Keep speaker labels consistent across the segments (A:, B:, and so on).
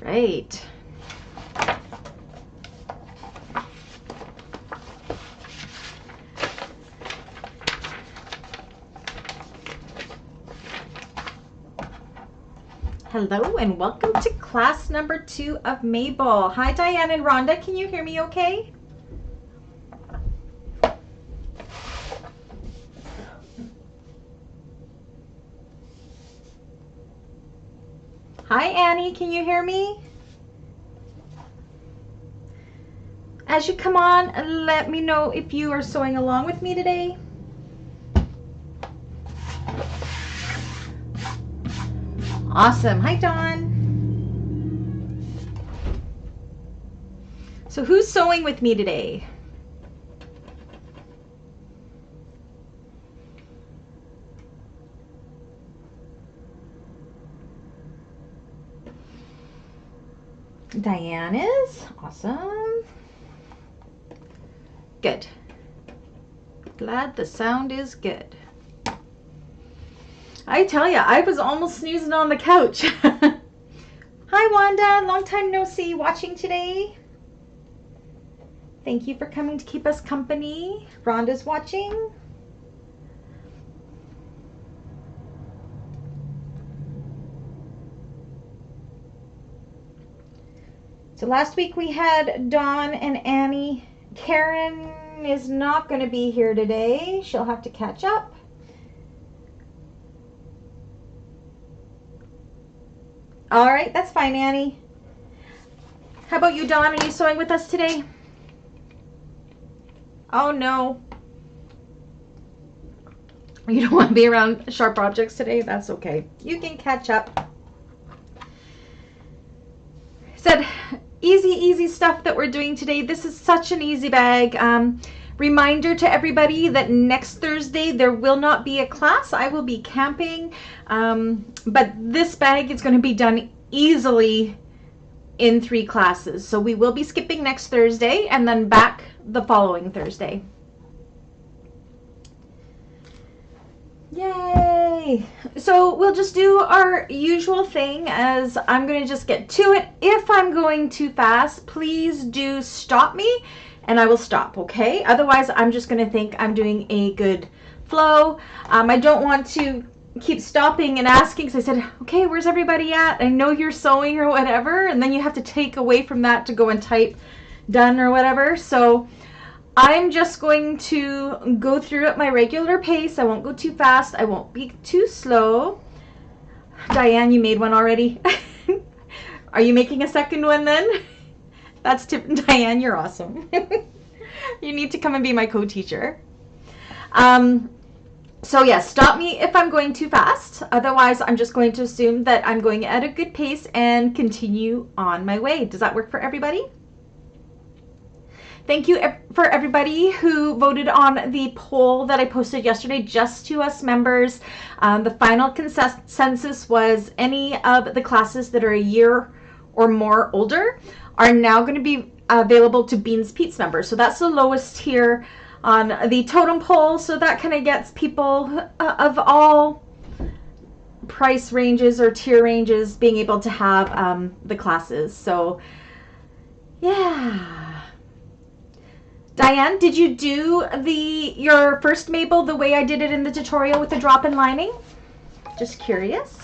A: right. Hello and welcome to class number 2 of Mabel. Hi Diane and Rhonda, can you hear me okay? Hi Annie, can you hear me? As you come on, let me know if you are sewing along with me today. Awesome. Hi Dawn. So who's sewing with me today? Diane is. Awesome. Good. Glad the sound is good. I tell ya, I was almost snoozing on the couch. Hi Wanda, long time no see, watching today. Thank you for coming to keep us company. Rhonda's watching. So last week we had Dawn and Annie. Karen is not going to be here today. She'll have to catch up. All right, that's fine, Annie. How about you, Dawn? Are you sewing with us today? Oh, no. You don't want to be around sharp objects today? That's okay. You can catch up. Said, easy stuff that we're doing today. This is such an easy bag. Reminder to everybody that next Thursday there will not be a class. I will be camping, but this bag is going to be done easily in 3 classes. So we will be skipping next Thursday and then back the following Thursday. Yay! So we'll just do our usual thing as I'm going to just get to it. If I'm going too fast, please do stop me and I will stop, okay? Otherwise, I'm just going to think I'm doing a good flow. I don't want to keep stopping and asking because I said, okay, where's everybody at? I know you're sewing or whatever, and then you have to take away from that to go and type done or whatever. So I'm just going to go through at my regular pace. I won't go too fast. I won't be too slow. Diane, you made one already. Are you making a second one then? That's Diane, you're awesome. You need to come and be my co-teacher. So yes, stop me if I'm going too fast. Otherwise, I'm just going to assume that I'm going at a good pace and continue on my way. Does that work for everybody? Thank you for everybody who voted on the poll that I posted yesterday just to us members. The final consensus was any of the classes that are a year or more older are now going to be available to Beans Pete's members. So that's the lowest tier on the totem pole. So that kind of gets people of all price ranges or tier ranges being able to have the classes. So yeah. Diane, did you do your first Mabel the way I did it in the tutorial with the drop-in lining? Just curious.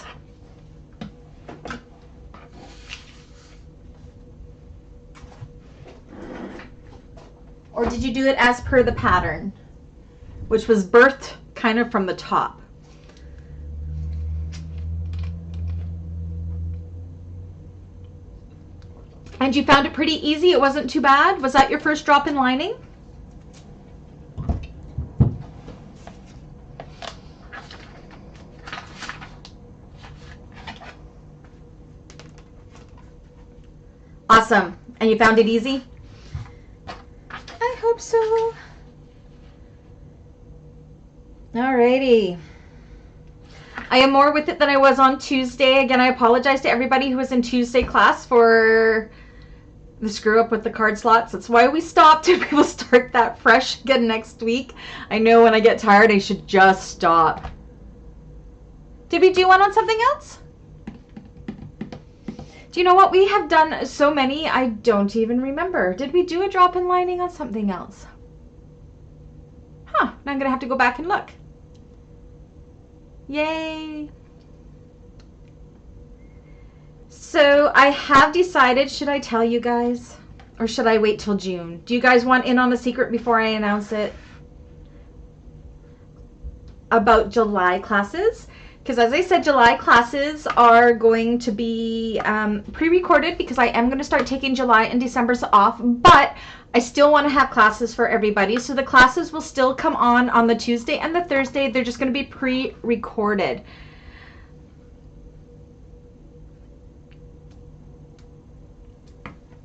A: Or did you do it as per the pattern, which was birthed kind of from the top? And you found it pretty easy? It wasn't too bad? Was that your first drop-in lining? Awesome. And you found it easy? I hope so. Alrighty. I am more with it than I was on Tuesday. Again, I apologize to everybody who was in Tuesday class for the screw up with the card slots. That's why we stopped. We will start that fresh again next week. I know when I get tired, I should just stop. Did we do one on something else? Do you know what? We have done so many, I don't even remember. Did we do a drop-in lining on something else? Huh, now I'm gonna have to go back and look. Yay. So I have decided, should I tell you guys? Or should I wait till June? Do you guys want in on the secret before I announce it? About July classes? Because as I said, July classes are going to be pre-recorded because I am going to start taking July and December's off, but I still want to have classes for everybody. So the classes will still come on the Tuesday and the Thursday. They're just going to be pre-recorded.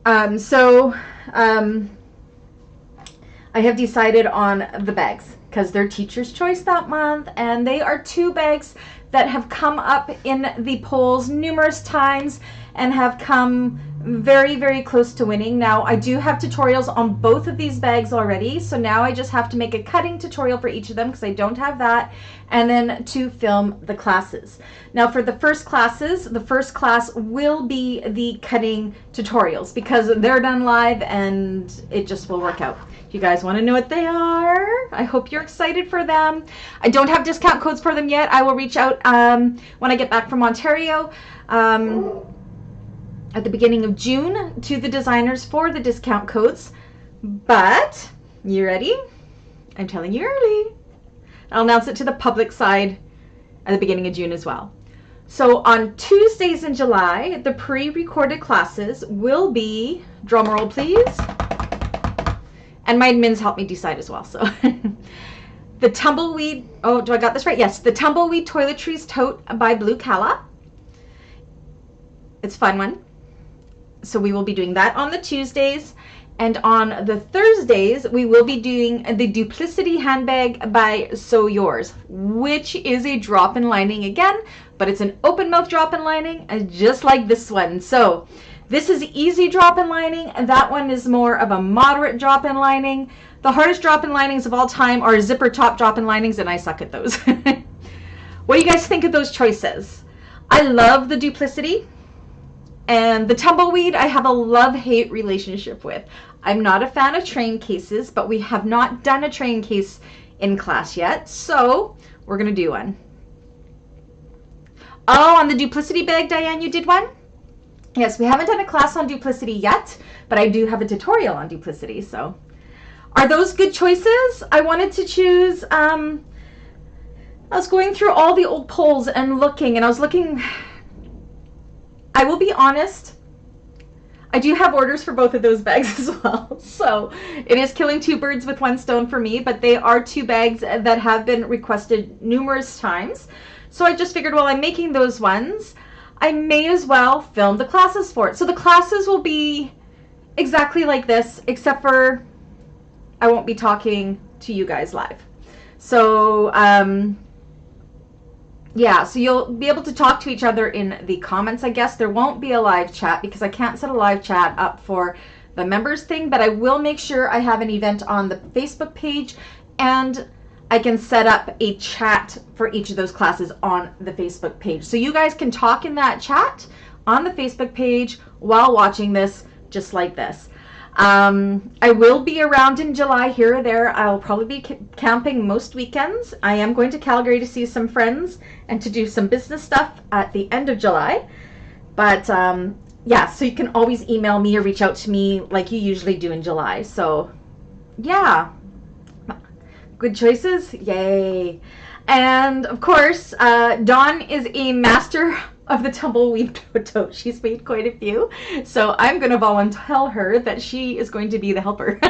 A: I have decided on the bags because they're Teacher's Choice that month, and they are 2 bags that have come up in the polls numerous times and have come very, very close to winning. Now, I do have tutorials on both of these bags already, so now I just have to make a cutting tutorial for each of them because I don't have that, and then to film the classes. Now, for the first classes, the first class will be the cutting tutorials because they're done live and it just will work out. You guys want to know what they are? I hope you're excited for them. I don't have discount codes for them yet. I will reach out when I get back from Ontario at the beginning of June to the designers for the discount codes. But, you ready? I'm telling you early. I'll announce it to the public side at the beginning of June as well. So on Tuesdays in July, the pre-recorded classes will be, drumroll please, and my admins help me decide as well. So the Tumbleweed, oh, do I got this right? Yes, the Tumbleweed Toiletries Tote by Blue Calla. It's a fun one. So we will be doing that on the Tuesdays. And on the Thursdays, we will be doing the Duplicity Handbag by Sew Yours, which is a drop-in lining again, but it's an open mouth drop-in lining, just like this one. So this is easy drop-in lining, and that one is more of a moderate drop-in lining. The hardest drop-in linings of all time are zipper top drop-in linings, and I suck at those. What do you guys think of those choices? I love the Duplicity, and the Tumbleweed I have a love-hate relationship with. I'm not a fan of train cases, but we have not done a train case in class yet, so we're going to do one. Oh, on the Duplicity bag, Diane, you did one? Yes, we haven't done a class on Duplicity yet, but I do have a tutorial on Duplicity, so. Are those good choices? I wanted to choose, I was going through all the old polls and looking, and I was looking, I will be honest, I do have orders for both of those bags as well. So it is killing 2 birds with 1 stone for me, but they are 2 bags that have been requested numerous times. So I just figured while I'm making those ones, I may as well film the classes for it. So the classes will be exactly like this, except for I won't be talking to you guys live. So yeah, so you'll be able to talk to each other in the comments, I guess. There won't be a live chat because I can't set a live chat up for the members thing, but I will make sure I have an event on the Facebook page, and I can set up a chat for each of those classes on the Facebook page. So you guys can talk in that chat on the Facebook page while watching this, just like this. I will be around in July here or there. I'll probably be camping most weekends. I am going to Calgary to see some friends and to do some business stuff at the end of July. But yeah, so you can always email me or reach out to me like you usually do in July. So yeah, good choices. Yay. And of course, Dawn is a master of the tumbleweed tote. She's made quite a few. So I'm going to volunteer her that she is going to be the helper.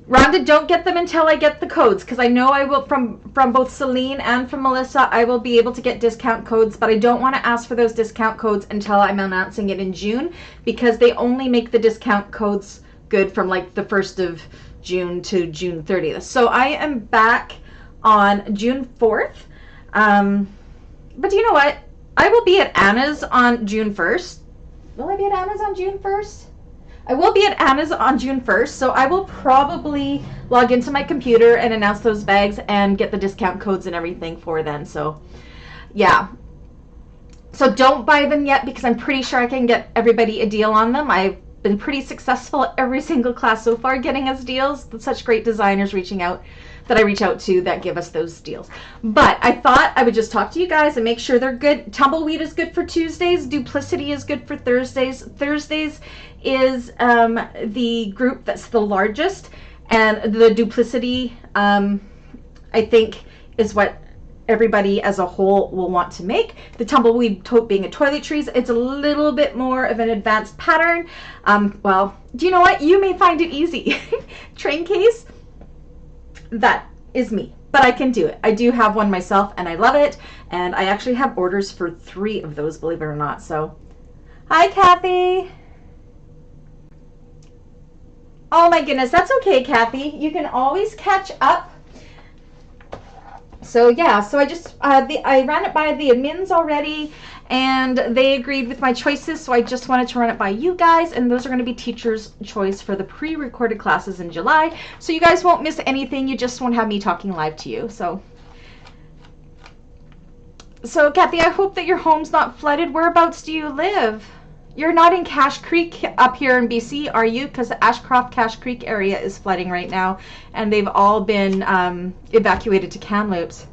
A: Rhonda, don't get them until I get the codes, because I know I will, from both Celine and from Melissa, I will be able to get discount codes, but I don't want to ask for those discount codes until I'm announcing it in June, because they only make the discount codes good from like the 1st of June to June 30th. So I am back on June 4th. But you know what? I will be at Anna's on June 1st. Will I be at Anna's on June 1st? I will be at Anna's on June 1st, so I will probably log into my computer and announce those bags and get the discount codes and everything for then. So, yeah. So don't buy them yet because I'm pretty sure I can get everybody a deal on them. I've been pretty successful every single class so far getting us deals. Such great designers reaching out that I reach out to that give us those deals. But I thought I would just talk to you guys and make sure they're good. Tumbleweed is good for Tuesdays. Duplicity is good for Thursdays. Thursdays is the group that's the largest, and the Duplicity I think is what everybody as a whole will want to make. The Tumbleweed being a toiletries, it's a little bit more of an advanced pattern. Well, do you know what? You may find it easy. Train case, that is me, but I can do it. I do have one myself and I love it, and I actually have orders for 3 of those, believe it or not. So hi Kathy. Oh my goodness, that's okay, Kathy, you can always catch up. So yeah, so I ran it by the admins already, and they agreed with my choices, so I just wanted to run it by you guys, and those are going to be teacher's choice for the pre-recorded classes in July, so you guys won't miss anything. You just won't have me talking live to you. So Kathy, I hope that your home's not flooded. Whereabouts do you live? You're not in Cache Creek up here in BC, are you? Because the Ashcroft Cache Creek area is flooding right now, and they've all been evacuated to Kamloops.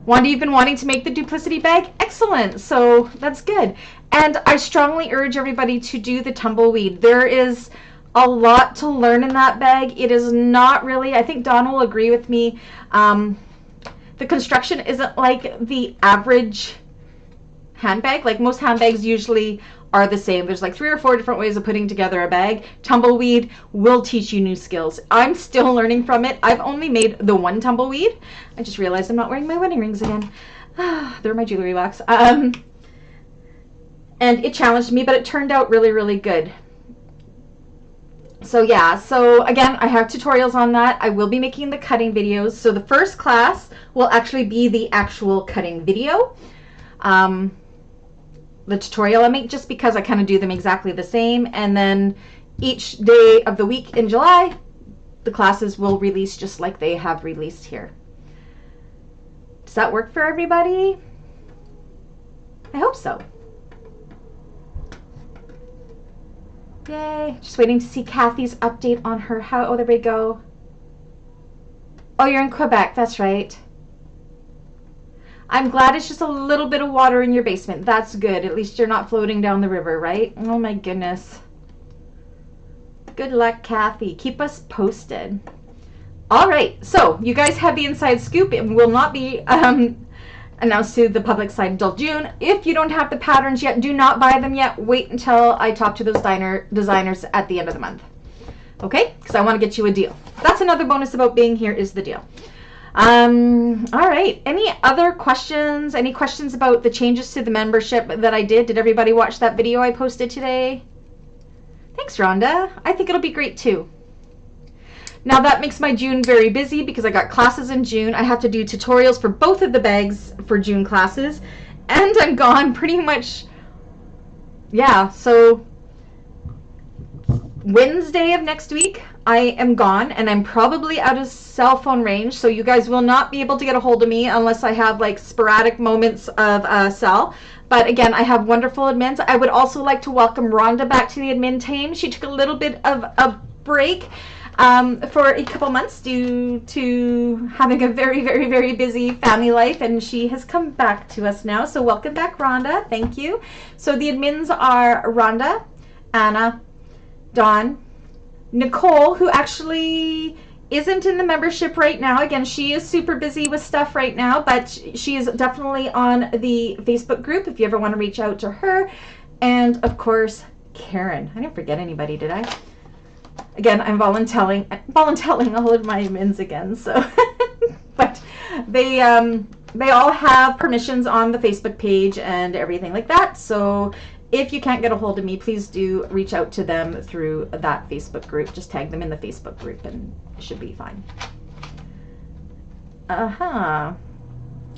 A: Wanda, you've been wanting to make the Duplicity bag? Excellent. So that's good. And I strongly urge everybody to do the Tumbleweed. There is a lot to learn in that bag. It is not really, I think Don will agree with me, the construction isn't like the average handbag. Like most handbags usually are the same. There's like 3 or 4 different ways of putting together a bag. Tumbleweed will teach you new skills. I'm still learning from it. I've only made the 1 Tumbleweed. I just realized I'm not wearing my wedding rings again. They're my jewelry box. And it challenged me, but it turned out really, really good. So yeah, so again, I have tutorials on that. I will be making the cutting videos. So the first class will actually be the actual cutting video. The tutorial I make, just because I kind of do them exactly the same, and then each day of the week in July the classes will release just like they have released here. Does that work for everybody? I hope so. Yay. Just waiting to see Kathy's update on her house. Oh, there we go. Oh, you're in Quebec, that's right. I'm glad it's just a little bit of water in your basement. That's good. At least you're not floating down the river, right? Oh my goodness. Good luck, Kathy. Keep us posted. All right. So you guys have the inside scoop. It will not be announced to the public side until June. If you don't have the patterns yet, do not buy them yet. Wait until I talk to those designers at the end of the month. Okay? Because I want to get you a deal. That's another bonus about being here, is the deal. All right, any other questions? Any questions about the changes to the membership that I did? Did everybody watch that video I posted today? Thanks, Rhonda. I think it'll be great too. Now that makes my June very busy because I got classes in June. I have to do tutorials for both of the bags for June classes, and I'm gone pretty much, yeah, so Wednesday of next week I am gone, and I'm probably out of cell phone range, so you guys will not be able to get a hold of me unless I have like sporadic moments of cell. But again, I have wonderful admins. I would also like to welcome Rhonda back to the admin team. She took a little bit of a break for a couple months due to having a very, very, very busy family life, and she has come back to us now. So welcome back, Rhonda. Thank you. So the admins are Rhonda, Anna, Dawn, Nicole, who actually isn't in the membership right now. Again, she is super busy with stuff right now, but she is definitely on the Facebook group if you ever want to reach out to her. And of course, Karen. I didn't forget anybody, did I? Again, I'm volunteering all of my admins again, so but they all have permissions on the Facebook page and everything like that. So if you can't get a hold of me, please do reach out to them through that Facebook group. Just tag them in the Facebook group and it should be fine. But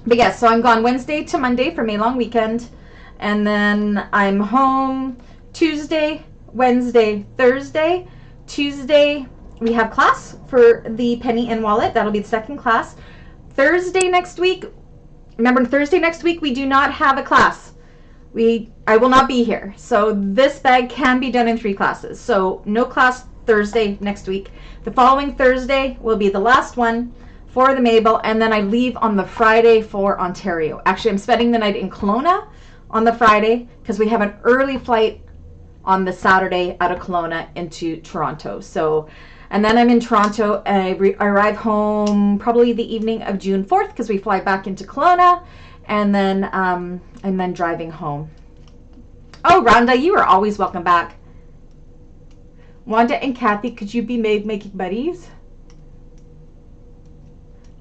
A: yeah, so I'm gone Wednesday to Monday for May long weekend, and then I'm home Tuesday, Wednesday, Thursday. Tuesday we have class for the penny and wallet. That'll be the second class. Thursday next week Remember, Thursday next week, we do not have a class. I will not be here. So this bag can be done in 3 classes. So no class Thursday next week. The following Thursday will be the last one for the Mabel, and then I leave on the Friday for Ontario. Actually, I'm spending the night in Kelowna on the Friday because we have an early flight on the Saturday out of Kelowna into Toronto. So, and then I'm in Toronto. I arrive home probably the evening of June 4th because we fly back into Kelowna, and then driving home. Oh, Rhonda, you are always welcome back. Wanda and Kathy, could you be making buddies?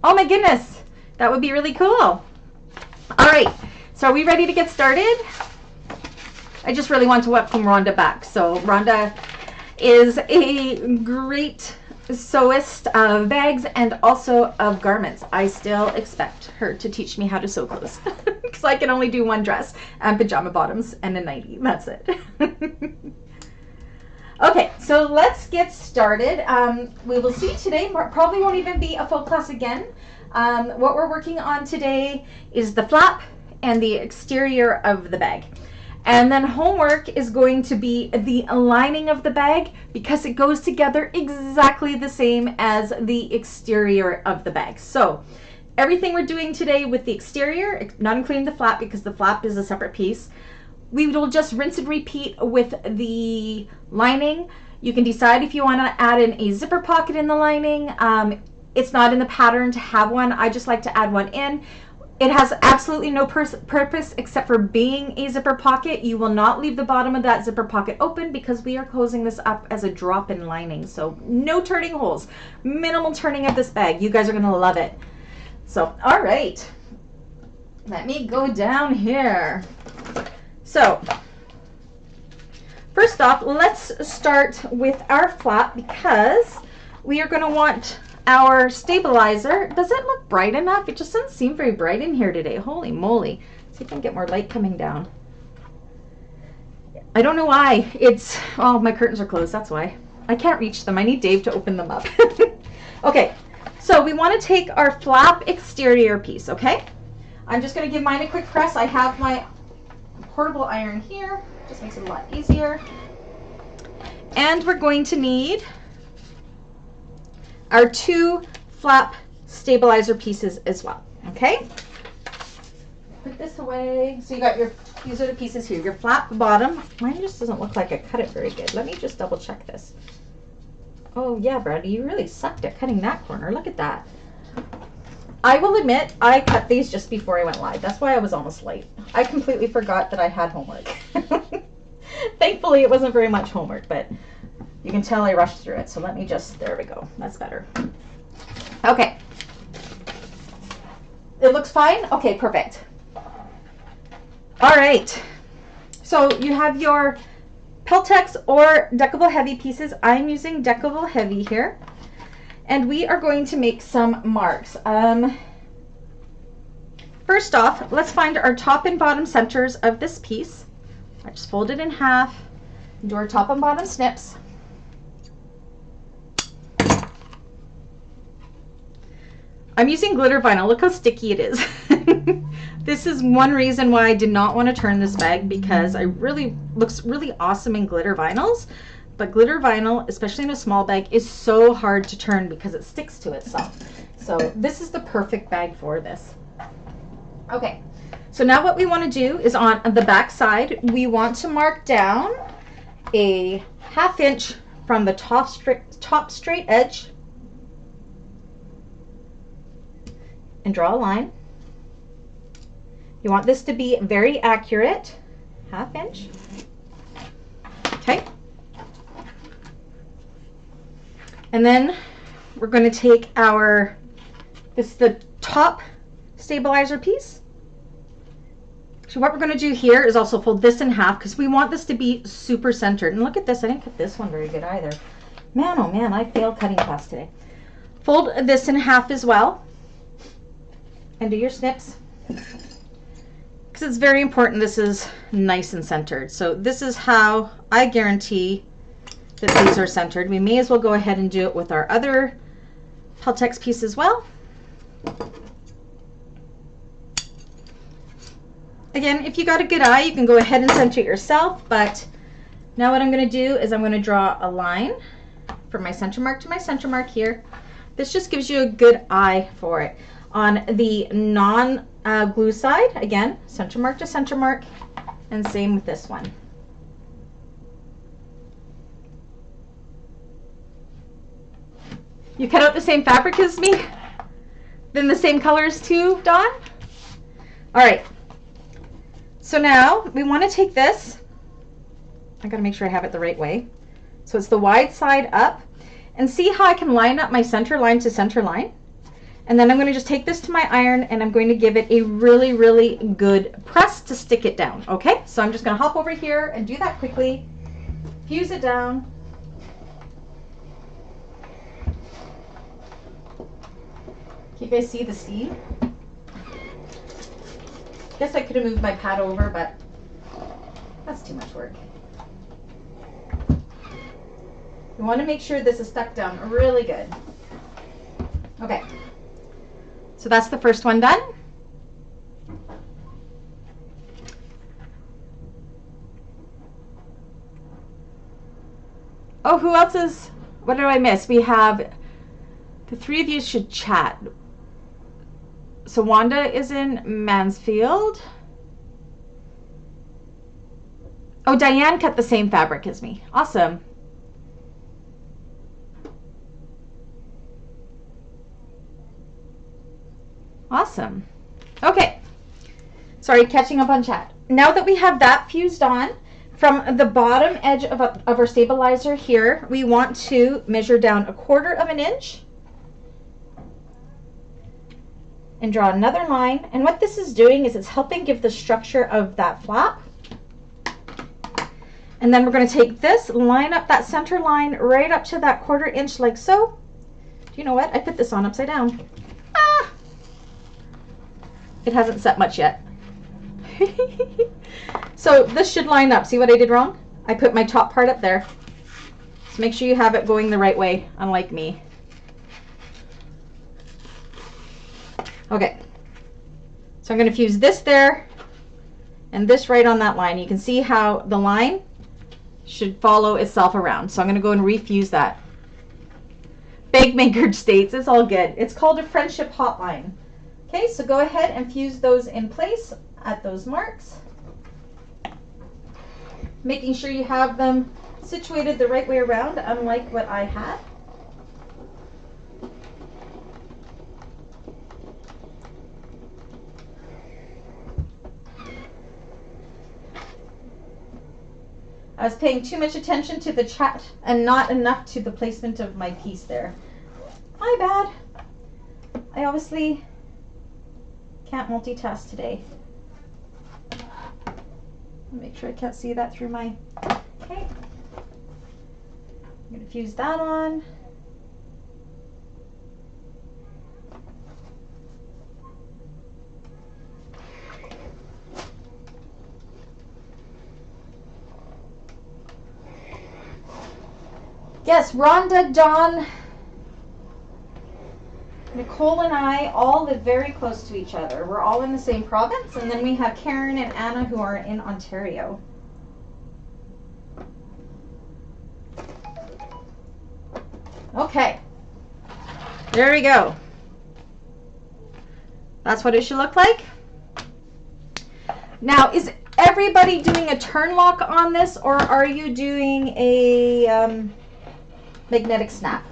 A: Oh my goodness, that would be really cool. All right, so are we ready to get started? I just really want to welcome Rhonda back. So Rhonda is a great sewist of bags and also of garments. I still expect her to teach me how to sew clothes because I can only do one dress and pajama bottoms and a nightie. That's it. Okay, so let's get started. We will see today, probably won't even be a full class again. What we're working on today is the flap and the exterior of the bag. And then homework is going to be the lining of the bag because it goes together exactly the same as the exterior of the bag. So everything we're doing today with the exterior, not including the flap because the flap is a separate piece, we will just rinse and repeat with the lining. You can decide if you want to add in a zipper pocket in the lining. It's not in the pattern to have one. I just like to add one in. It has absolutely no purpose except for being a zipper pocket. You will not leave the bottom of that zipper pocket open because we are closing this up as a drop-in lining. So no turning holes, minimal turning of this bag. You guys are gonna love it. So, all right, let me go down here. So, first off, let's start with our flap because we are gonna want our stabilizer. Does it look bright enough? It just doesn't seem very bright in here today. Holy moly. See if I can get more light coming down. I don't know why. Oh, my curtains are closed. That's why. I can't reach them. I need Dave to open them up. Okay, so we want to take our flap exterior piece, okay? I'm just going to give mine a quick press. I have my portable iron here. Just makes it a lot easier. And we're going to need our 2 flap stabilizer pieces as well, okay? Put this away. So you got these are the pieces here. Your flap bottom. Mine just doesn't look like I cut it very good. Let me just double check this. Oh yeah, Brandy, you really sucked at cutting that corner. Look at that. I will admit, I cut these just before I went live. That's why I was almost late. I completely forgot that I had homework. Thankfully, it wasn't very much homework, but you can tell I rushed through it. So let me just, there we go. That's better. Okay. It looks fine? Okay, perfect. All right. So you have your Peltex or Deckable Heavy pieces. I'm using Deckable Heavy here. And we are going to make some marks. First off, let's find our top and bottom centers of this piece. I just fold it in half, do our top and bottom snips. I'm using glitter vinyl. Look how sticky it is. This is one reason why I did not want to turn this bag because looks really awesome in glitter vinyls. But glitter vinyl, especially in a small bag, is so hard to turn because it sticks to itself. So this is the perfect bag for this. Okay, so now what we want to do is on the back side, we want to mark down a 1/2 inch from the top straight edge and draw a line. You want this to be very accurate, 1/2 inch. Okay. And then we're going to take this is the top stabilizer piece. So what we're going to do here is also fold this in half because we want this to be super centered. And look at this, I didn't cut this one very good either. Man, oh man, I failed cutting class today. Fold this in half as well. And do your snips. Because it's very important this is nice and centered. So this is how I guarantee that these are centered. We may as well go ahead and do it with our other Peltex piece as well. Again, if you got a good eye, you can go ahead and center it yourself, but now what I'm going to do is I'm going to draw a line from my center mark to my center mark here. This just gives you a good eye for it. On the non-glue side, again, center mark to center mark, and same with this one. You cut out the same fabric as me? Then the same colors too, Dawn? All right. So now we want to take this. I got to make sure I have it the right way. So it's the wide side up. And see how I can line up my center line to center line? And then I'm going to just take this to my iron and I'm going to give it a really, really good press to stick it down. Okay, so I'm just going to hop over here and do that quickly. Fuse it down. Can you guys see the steam? Guess I could have moved my pad over, but that's too much work. You want to make sure this is stuck down really good. Okay, so that's the first one done. Oh, who else is, what did I miss? We have, the three of you should chat. So Wanda is in Mansfield. Oh, Diane cut the same fabric as me. Awesome. Awesome. Okay. Sorry, catching up on chat. Now that we have that fused on, from the bottom edge of our stabilizer here, we want to measure down 1/4 of an inch and draw another line. And what this is doing is it's helping give the structure of that flap. And then we're going to take this, line up that center line right up to that 1/4 inch like so. Do you know what? I put this on upside down. Ah! It hasn't set much yet. So this should line up. See what I did wrong? I put my top part up there. So make sure you have it going the right way, unlike me. Okay. So I'm going to fuse this there and this right on that line. You can see how the line should follow itself around. So I'm going to go and refuse that. Bagmaker states, it's all good. It's called a friendship hotline. Okay, so go ahead and fuse those in place at those marks. Making sure you have them situated the right way around, unlike what I had. I was paying too much attention to the chat and not enough to the placement of my piece there. My bad. I obviously can't multitask today. Make sure I can't see that through my, okay. I'm going to fuse that on. Yes, Rhonda, Dawn, Nicole and I all live very close to each other. We're all in the same province, and then we have Karen and Anna who are in Ontario. Okay, there we go. That's what it should look like. Now, is everybody doing a turn lock on this, or are you doing a magnetic snap?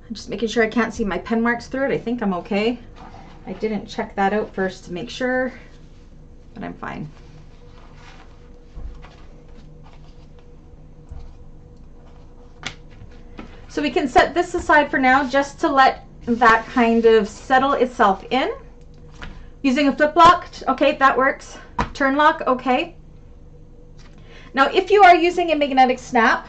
A: I'm just making sure I can't see my pen marks through it. I think I'm okay. I didn't check that out first to make sure, but I'm fine. So we can set this aside for now just to let that kind of settle itself in. Using a flip lock, okay, that works. Turn lock, okay. Now if you are using a magnetic snap,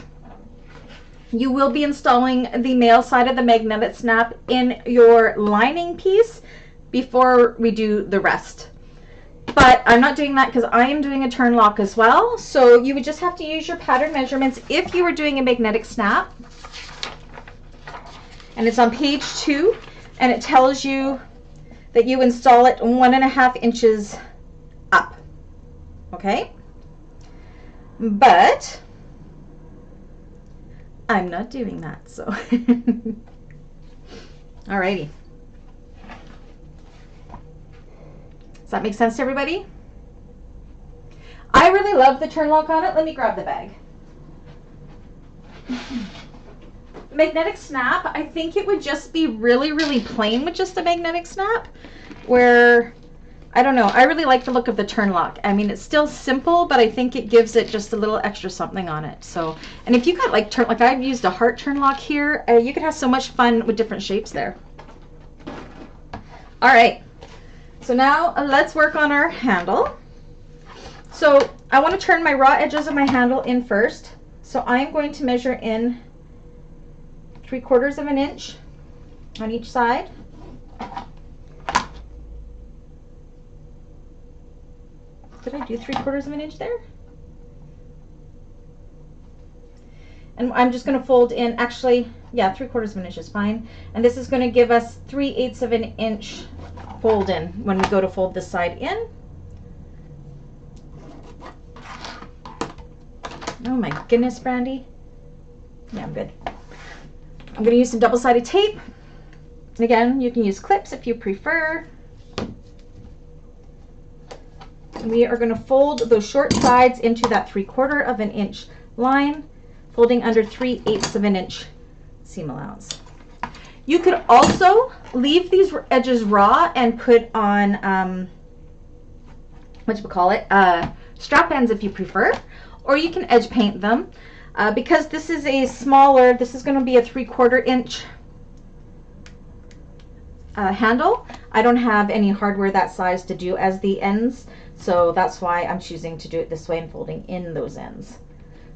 A: you will be installing the male side of the magnetic snap in your lining piece before we do the rest. But I'm not doing that because I am doing a turn lock as well. So you would just have to use your pattern measurements if you were doing a magnetic snap. And it's on page 2, and it tells you that you install it 1.5 inches up. Okay? But I'm not doing that, so. Alrighty. Does that make sense to everybody? I really love the turn lock on it. Let me grab the bag. Magnetic snap, I think it would just be really, really plain with just a magnetic snap, where, I don't know, I really like the look of the turn lock. I mean, it's still simple, but I think it gives it just a little extra something on it. So, and if you got like turn, like I've used a heart turn lock here, you could have so much fun with different shapes there. All right, so now let's work on our handle. So I want to turn my raw edges of my handle in first. So I'm going to measure in 3/4 of an inch on each side. Did I do 3/4 of an inch there? And I'm just going to fold in, actually, yeah, 3/4 of an inch is fine. And this is going to give us 3/8 of an inch fold in when we go to fold this side in. Oh my goodness, Brandy. Yeah, I'm good. I'm going to use some double-sided tape. Again, you can use clips if you prefer. We are going to fold those short sides into that 3/4 of an inch line, folding under 3/8 of an inch seam allowance. You could also leave these edges raw and put on, strap ends if you prefer, or you can edge paint them. Because this is a smaller, this is going to be a 3/4 inch handle. I don't have any hardware that size to do as the ends, so that's why I'm choosing to do it this way and folding in those ends.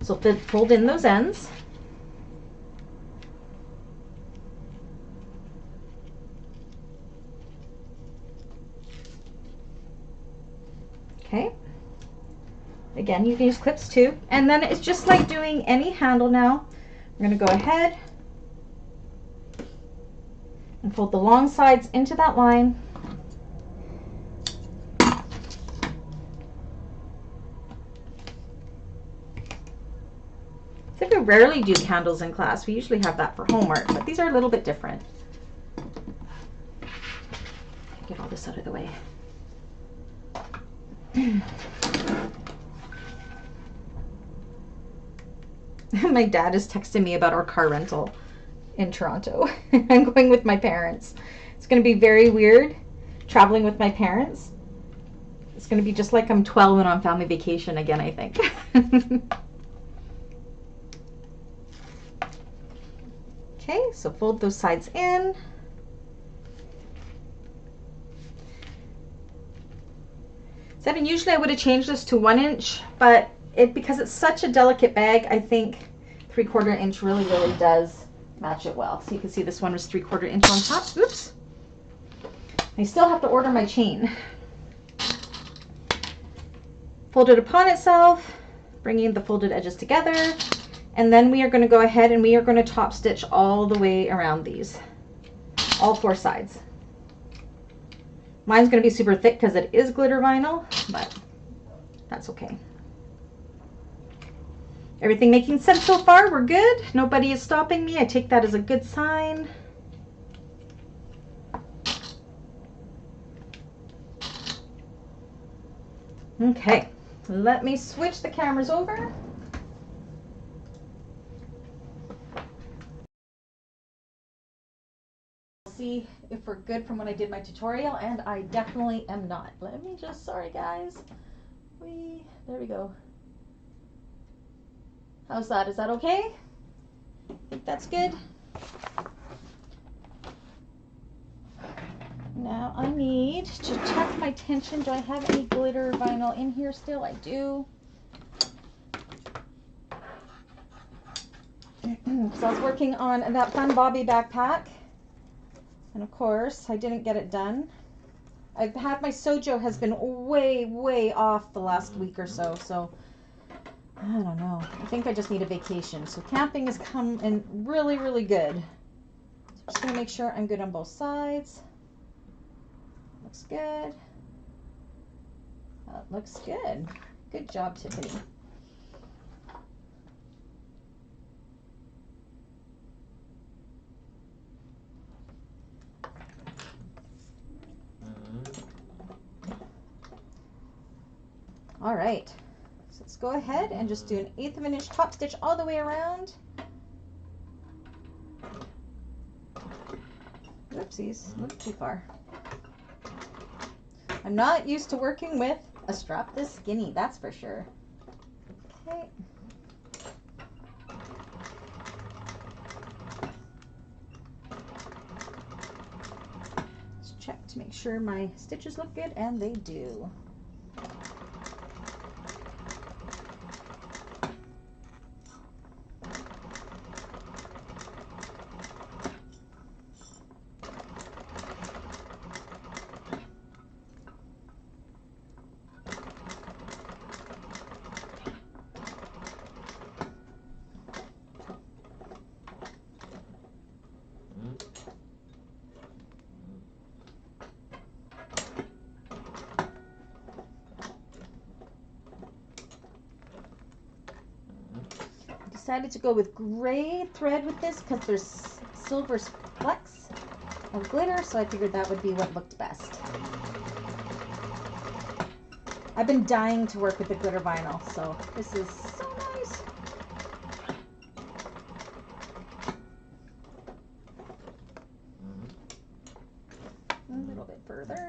A: So fold in those ends. Okay. Again, you can use clips too. And then it's just like doing any handle now. I'm going to go ahead and fold the long sides into that line. So we rarely do candles in class. We usually have that for homework, but these are a little bit different. Get all this out of the way. My dad is texting me about our car rental in Toronto. I'm going with my parents. It's going to be very weird traveling with my parents. It's going to be just like I'm 12 and on family vacation again, I think. Okay, so fold those sides in. So usually I would have changed this to 1 inch, but because it's such a delicate bag, I think 3/4 inch really does match it well. So you can see this one was 3/4 inch on top. Oops. I still have to order my chain. Fold it upon itself, bringing the folded edges together. And then we are going to go ahead and we are going to top stitch all the way around these, all 4 sides. Mine's going to be super thick because it is glitter vinyl, but that's okay. Everything making sense so far? We're good. Nobody is stopping me. I take that as a good sign. Okay, let me switch the cameras over. See if we're good from when I did my tutorial, and I definitely am not. Let me just, sorry guys. There we go. How's that? Is that okay? I think that's good. Now I need to check my tension. Do I have any glitter vinyl in here still? I do. So I was working on that fun Bobby backpack. And of course, I didn't get it done. I've had my sojo has been way off the last week or so. So I don't know. I think I just need a vacation. So camping has come in really good. Just gonna make sure I'm good on both sides. Looks good. That looks good. Good job, Tiffany. All right, so let's go ahead and just do an 1/8 of an inch top stitch all the way around. Oopsies, a little too far. I'm not used to working with a strap this skinny, that's for sure. Okay. Let's check to make sure my stitches look good, and they do. Decided to go with gray thread with this because there's silver flecks of glitter, so I figured that would be what looked best. I've been dying to work with the glitter vinyl, so this is so nice. A little bit further.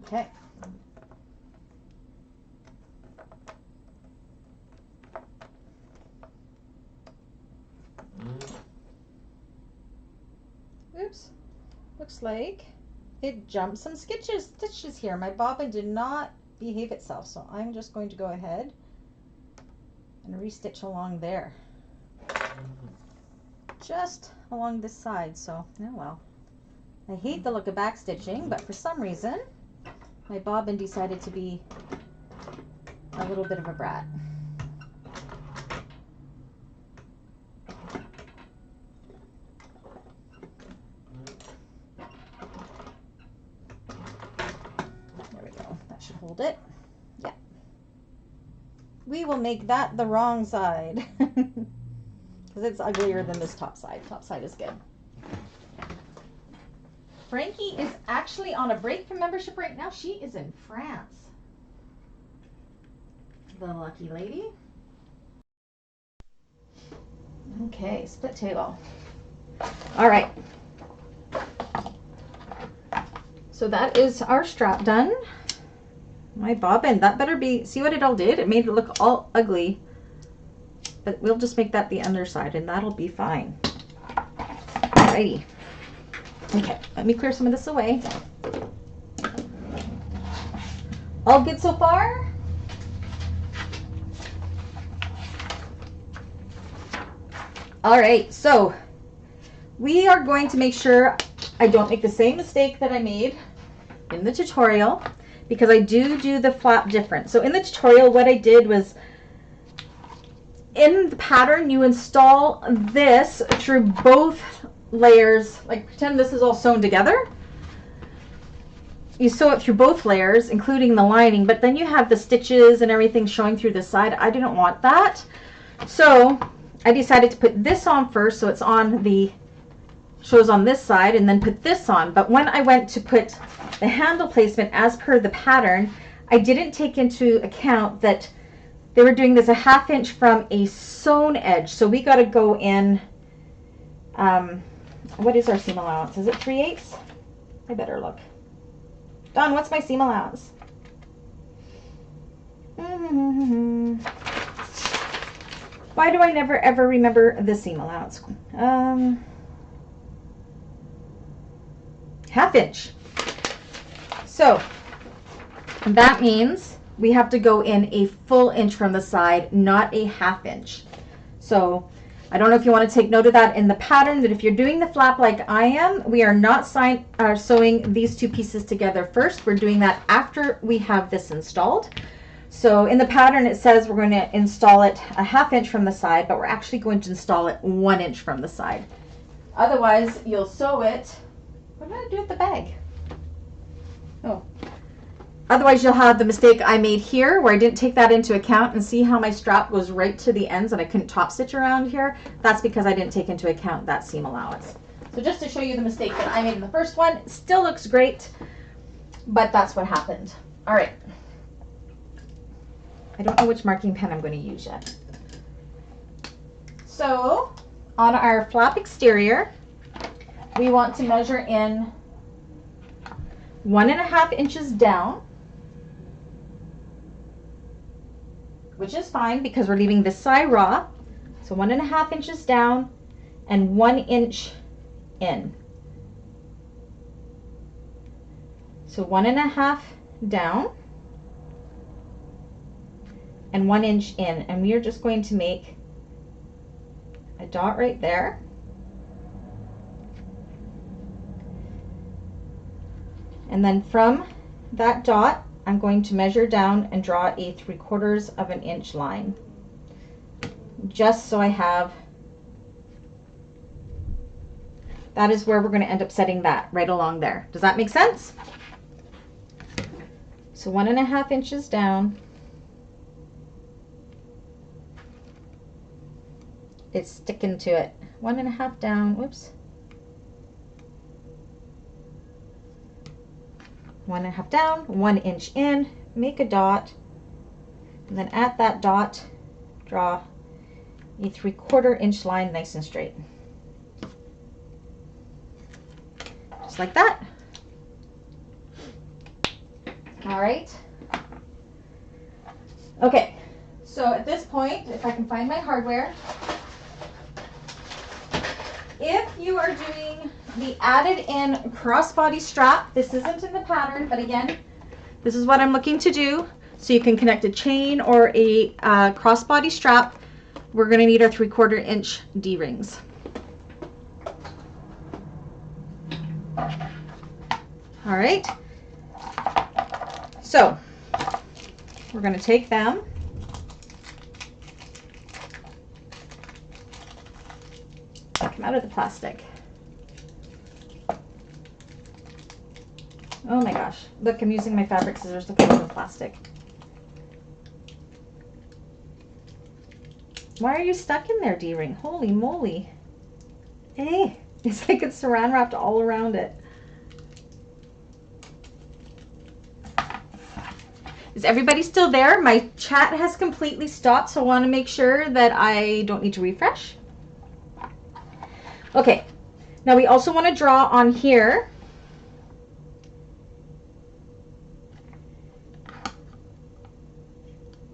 A: Okay. Oops. Looks like it jumped some stitches here. My bobbin did not behave itself, so I'm just going to go ahead and restitch along there. Just along this side, so oh well. I hate the look of back stitching, but for some reason my bobbin decided to be a little bit of a brat. There we go. That should hold it. Yeah. We will make that the wrong side because it's uglier than this top side. Top side is good. Frankie is actually on a break from membership right now. She is in France. The lucky lady. Okay, split table. All right. So that is our strap done. My bobbin, that better be, see what it all did? It made it look all ugly. But we'll just make that the underside and that'll be fine. Alrighty. Okay, let me clear some of this away. All good so far? All right, so we are going to make sure I don't make the same mistake that I made in the tutorial, because I do the flap different. So in the tutorial, what I did was, in the pattern, you install this through both layers. Like, pretend this is all sewn together. You sew it through both layers, including the lining, but then you have the stitches and everything showing through the side. I didn't want that. So I decided to put this on first, so it's on the, shows on this side, and then put this on. But when I went to put the handle placement as per the pattern, I didn't take into account that they were doing this a 1/2 inch from a sewn edge. So we got to go in, what is our seam allowance? Is it 3/8? I better look. Dawn, what's my seam allowance? Why do I never ever remember the seam allowance? 1/2 inch. So that means we have to go in a full inch from the side, not a 1/2 inch. So I don't know if you want to take note of that in the pattern, that if you're doing the flap like I am, we are not sewing these two pieces together first. We're doing that after we have this installed. So in the pattern it says we're going to install it a 1/2 inch from the side, but we're actually going to install it 1 inch from the side. Otherwise you'll sew it. What did I do with the bag? Oh. Otherwise you'll have the mistake I made here where I didn't take that into account, and see how my strap goes right to the ends and I couldn't top stitch around here? That's because I didn't take into account that seam allowance. So just to show you the mistake that I made in the first one, it still looks great, but that's what happened. All right. I don't know which marking pen I'm going to use yet. So on our flap exterior, we want to measure in 1.5 inches down, which is fine because we're leaving this side raw. So 1.5 inches down and 1 inch in. So 1.5 down and 1 inch in, and we are just going to make a dot right there. And then from that dot, I'm going to measure down and draw a 3/4 of an inch line, just so I have, that is where we're going to end up setting that, right along there. Does that make sense? So 1.5 inches down. It's sticking to it. 1.5 down, whoops. 1.5 down, 1 inch in, make a dot, and then at that dot, draw a 3/4 inch line nice and straight. Just like that. All right. Okay, so at this point, if I can find my hardware, if you are doing the added in crossbody strap, this isn't in the pattern, but again, this is what I'm looking to do. So you can connect a chain or a crossbody strap. We're going to need our 3/4 inch D-rings. All right. So we're going to take them. Come out of the plastic. Oh my gosh, look, I'm using my fabric scissors to cut out the plastic. Why are you stuck in there, D-ring? Holy moly. Hey, it's like it's saran wrapped all around it. Is everybody still there? My chat has completely stopped, so I want to make sure that I don't need to refresh. Okay, now we also want to draw on here.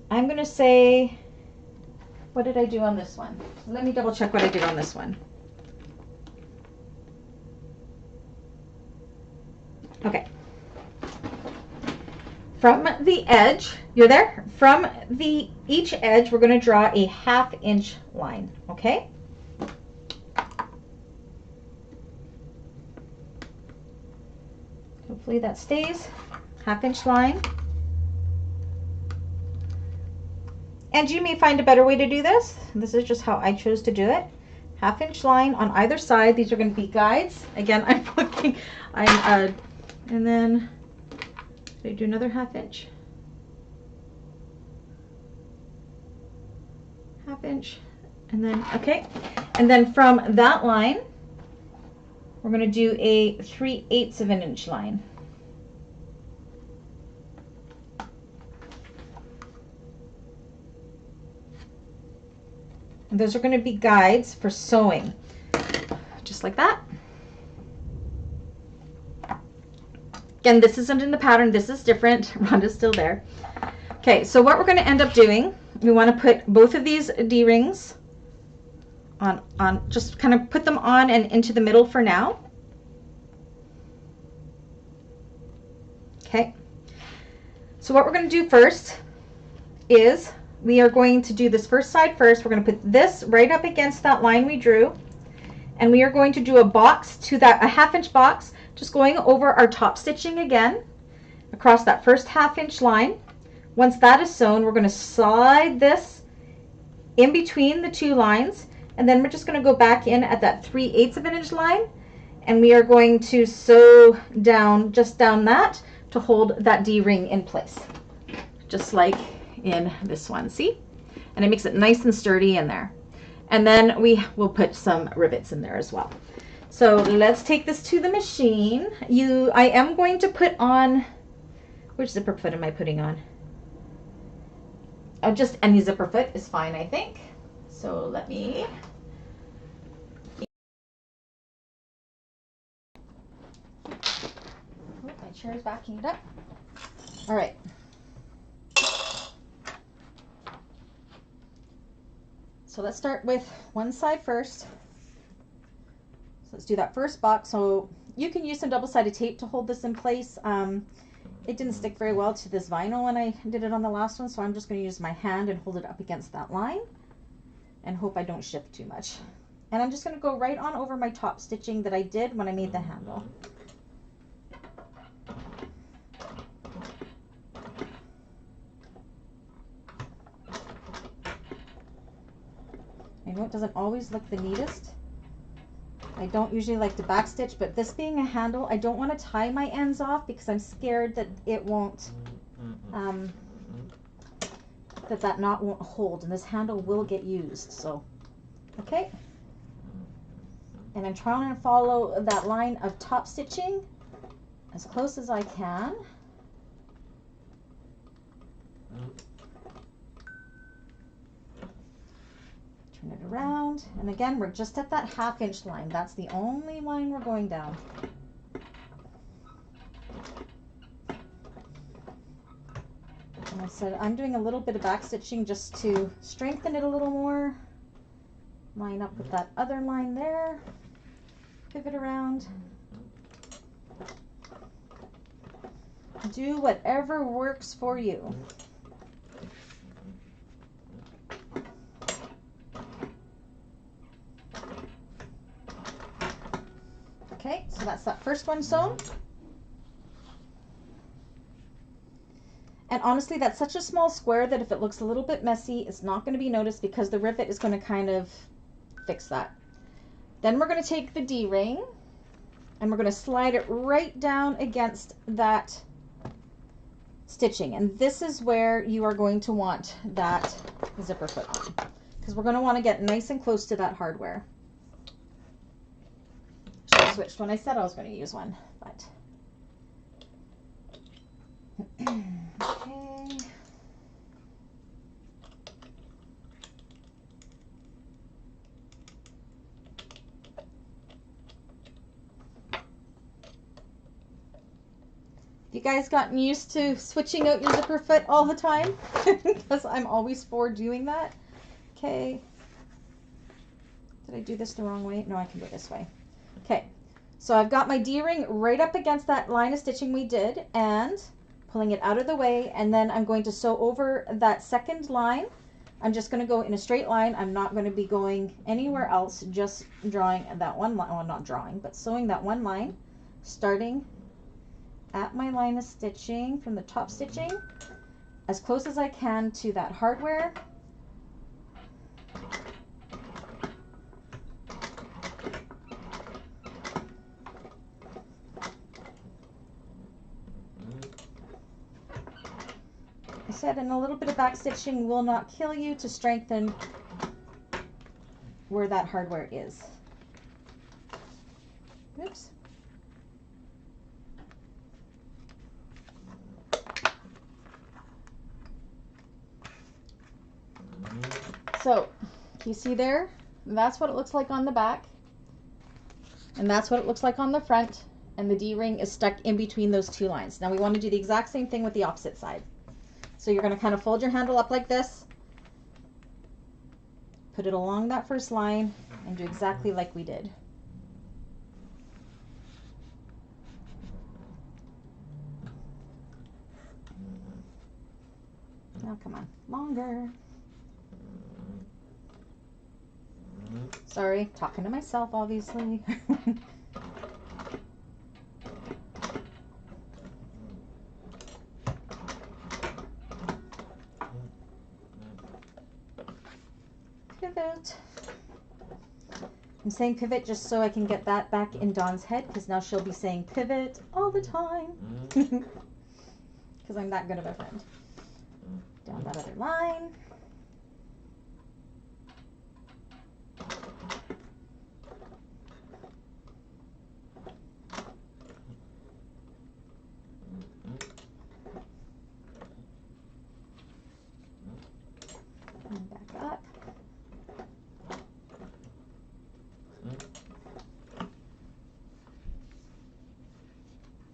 A: I'm going to say, what did I do on this one? Let me double check what I did on this one. Okay. From the edge, you're there? From each edge, we're going to draw a 1/2 inch line, okay? Hopefully that stays. 1/2 inch line. And you may find a better way to do this. This is just how I chose to do it. 1/2 inch line on either side. These are going to be guides. Again, I'm looking, and then did I do another 1/2 inch? 1/2 inch, and then, okay. And then from that line, we're going to do a 3/8 of an inch line. And those are going to be guides for sewing, just like that. Again, this isn't in the pattern. This is different. Rhonda's still there. Okay, so what we're going to end up doing, we want to put both of these D-rings on, just kind of put them on and into the middle for now. Okay, so what we're going to do first is we are going to do this first side first. We're going to put this right up against that line we drew, and we are going to do a box to that, a 1/2 inch box, just going over our top stitching again across that first 1/2 inch line. Once that is sewn, we're going to slide this in between the two lines, and then we're just going to go back in at that 3/8 of an inch line, and we are going to sew down, just down that, to hold that D-ring in place, just like in this one, see? And it makes it nice and sturdy in there. And then we will put some rivets in there as well. So let's take this to the machine. I am going to put on, which zipper foot am I putting on? Just any zipper foot is fine, I think. So let me, my chair is backing it up. All right. So let's start with one side first. So let's do that first box. So you can use some double-sided tape to hold this in place. It didn't stick very well to this vinyl when I did it on the last one, so I'm just going to use my hand and hold it up against that line and hope I don't shift too much. And I'm just going to go right on over my top stitching that I did when I made the handle. I know it doesn't always look the neatest. I don't usually like to backstitch, but this being a handle, I don't want to tie my ends off because I'm scared that it won't, that knot won't hold, and this handle will get used. So, okay. And I'm trying to follow that line of top stitching as close as I can. Turn it around, and again, we're just at that 1/2 inch line. That's the only line we're going down. And I said I'm doing a little bit of back stitching just to strengthen it a little more. Line up with that other line there. Pivot around. Do whatever works for you. Okay, so that's that first one sewn. And honestly, that's such a small square that if it looks a little bit messy, it's not going to be noticed because the rivet is going to kind of fix that. Then we're going to take the D-ring and we're going to slide it right down against that stitching. And this is where you are going to want that zipper foot on, because we're going to want to get nice and close to that hardware. Should have switched when I said I was going to use one, but okay. You guys gotten used to switching out your zipper foot all the time? Because I'm always for doing that. Okay. Did I do this the wrong way? No, I can go this way. Okay. So I've got my D-ring right up against that line of stitching we did and pulling it out of the way, and then I'm going to sew over that second line. I'm just going to go in a straight line. I'm not going to be going anywhere else, just drawing that one line, well, not drawing, but sewing that one line, starting at my line of stitching from the top stitching as close as I can to that hardware. I said, and a little bit of back stitching will not kill you to strengthen where that hardware is. Oops. So, you see there? That's what it looks like on the back. And that's what it looks like on the front. And the D-ring is stuck in between those two lines. Now we want to do the exact same thing with the opposite side. So you're going to kind of fold your handle up like this. Put it along that first line and do exactly like we did. Now come on, longer. Sorry, talking to myself, obviously. Pivot. I'm saying pivot just so I can get that back in Dawn's head, because now she'll be saying pivot all the time. Because I'm that good of a friend. Down that other line. And back up.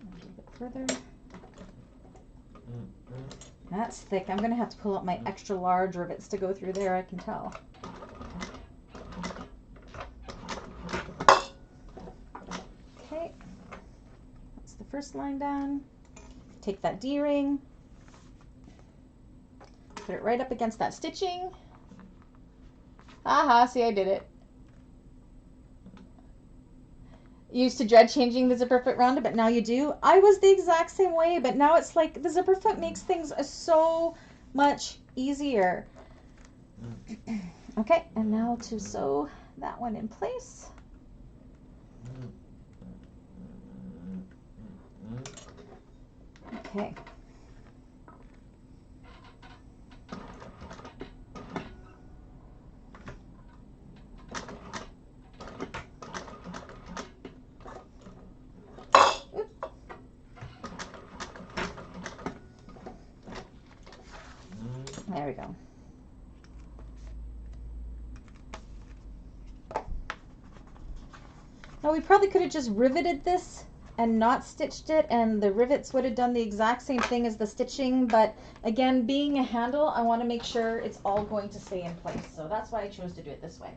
A: A little bit further. That's thick. I'm going to have to pull out my extra large rivets to go through there, I can tell. Okay. That's the first line done. Take that D-ring. Put it right up against that stitching. Aha, see, I did it. Used to dread changing the zipper foot round it, but now you do. I was the exact same way, but now it's like the zipper foot makes things so much easier. Okay, and now to sew that one in place. Okay. There we go. Now we probably could have just riveted this and not stitched it, and the rivets would have done the exact same thing as the stitching, but again, being a handle, I want to make sure it's all going to stay in place, so that's why I chose to do it this way.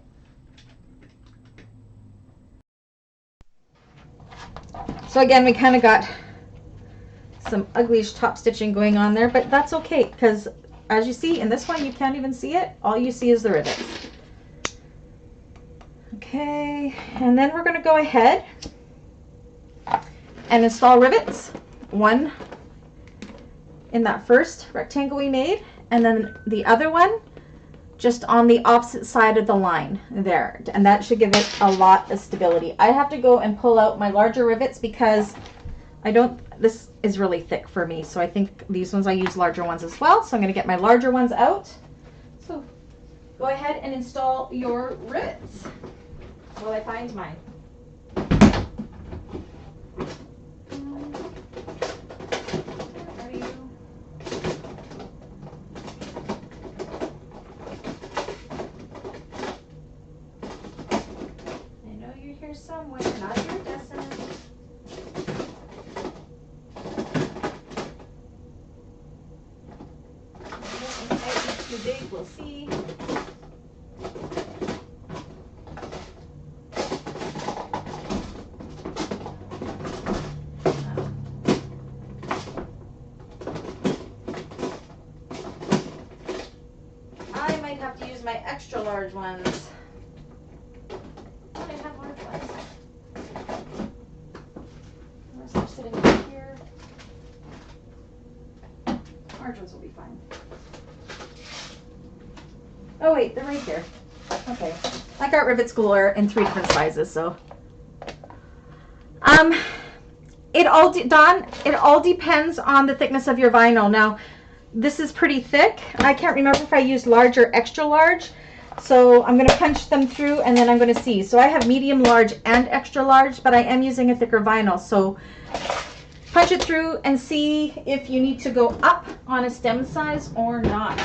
A: So again, we kind of got some uglyish top stitching going on there, but that's okay, because as you see in this one, you can't even see it. All you see is the rivets. Okay, and then we're going to go ahead and install rivets. One in that first rectangle we made, and then the other one just on the opposite side of the line there. And that should give it a lot of stability. I have to go and pull out my larger rivets because this is really thick for me. So I think these ones, I use larger ones as well. So I'm going to get my larger ones out. So go ahead and install your rivets while I find mine. I know you're here somewhere, not your destination. Too big, we'll see. I might have to use my extra large ones. I have large ones. Unless they're sitting right here. Large ones will be fine. Oh wait, they're right here. Okay. I got rivets galore in 3 different sizes, so. It all depends on the thickness of your vinyl. Now, this is pretty thick. I can't remember if I used large or extra large. So I'm going to punch them through and then I'm going to see. So I have medium, large, and extra large, but I am using a thicker vinyl. So punch it through and see if you need to go up on a stem size or not.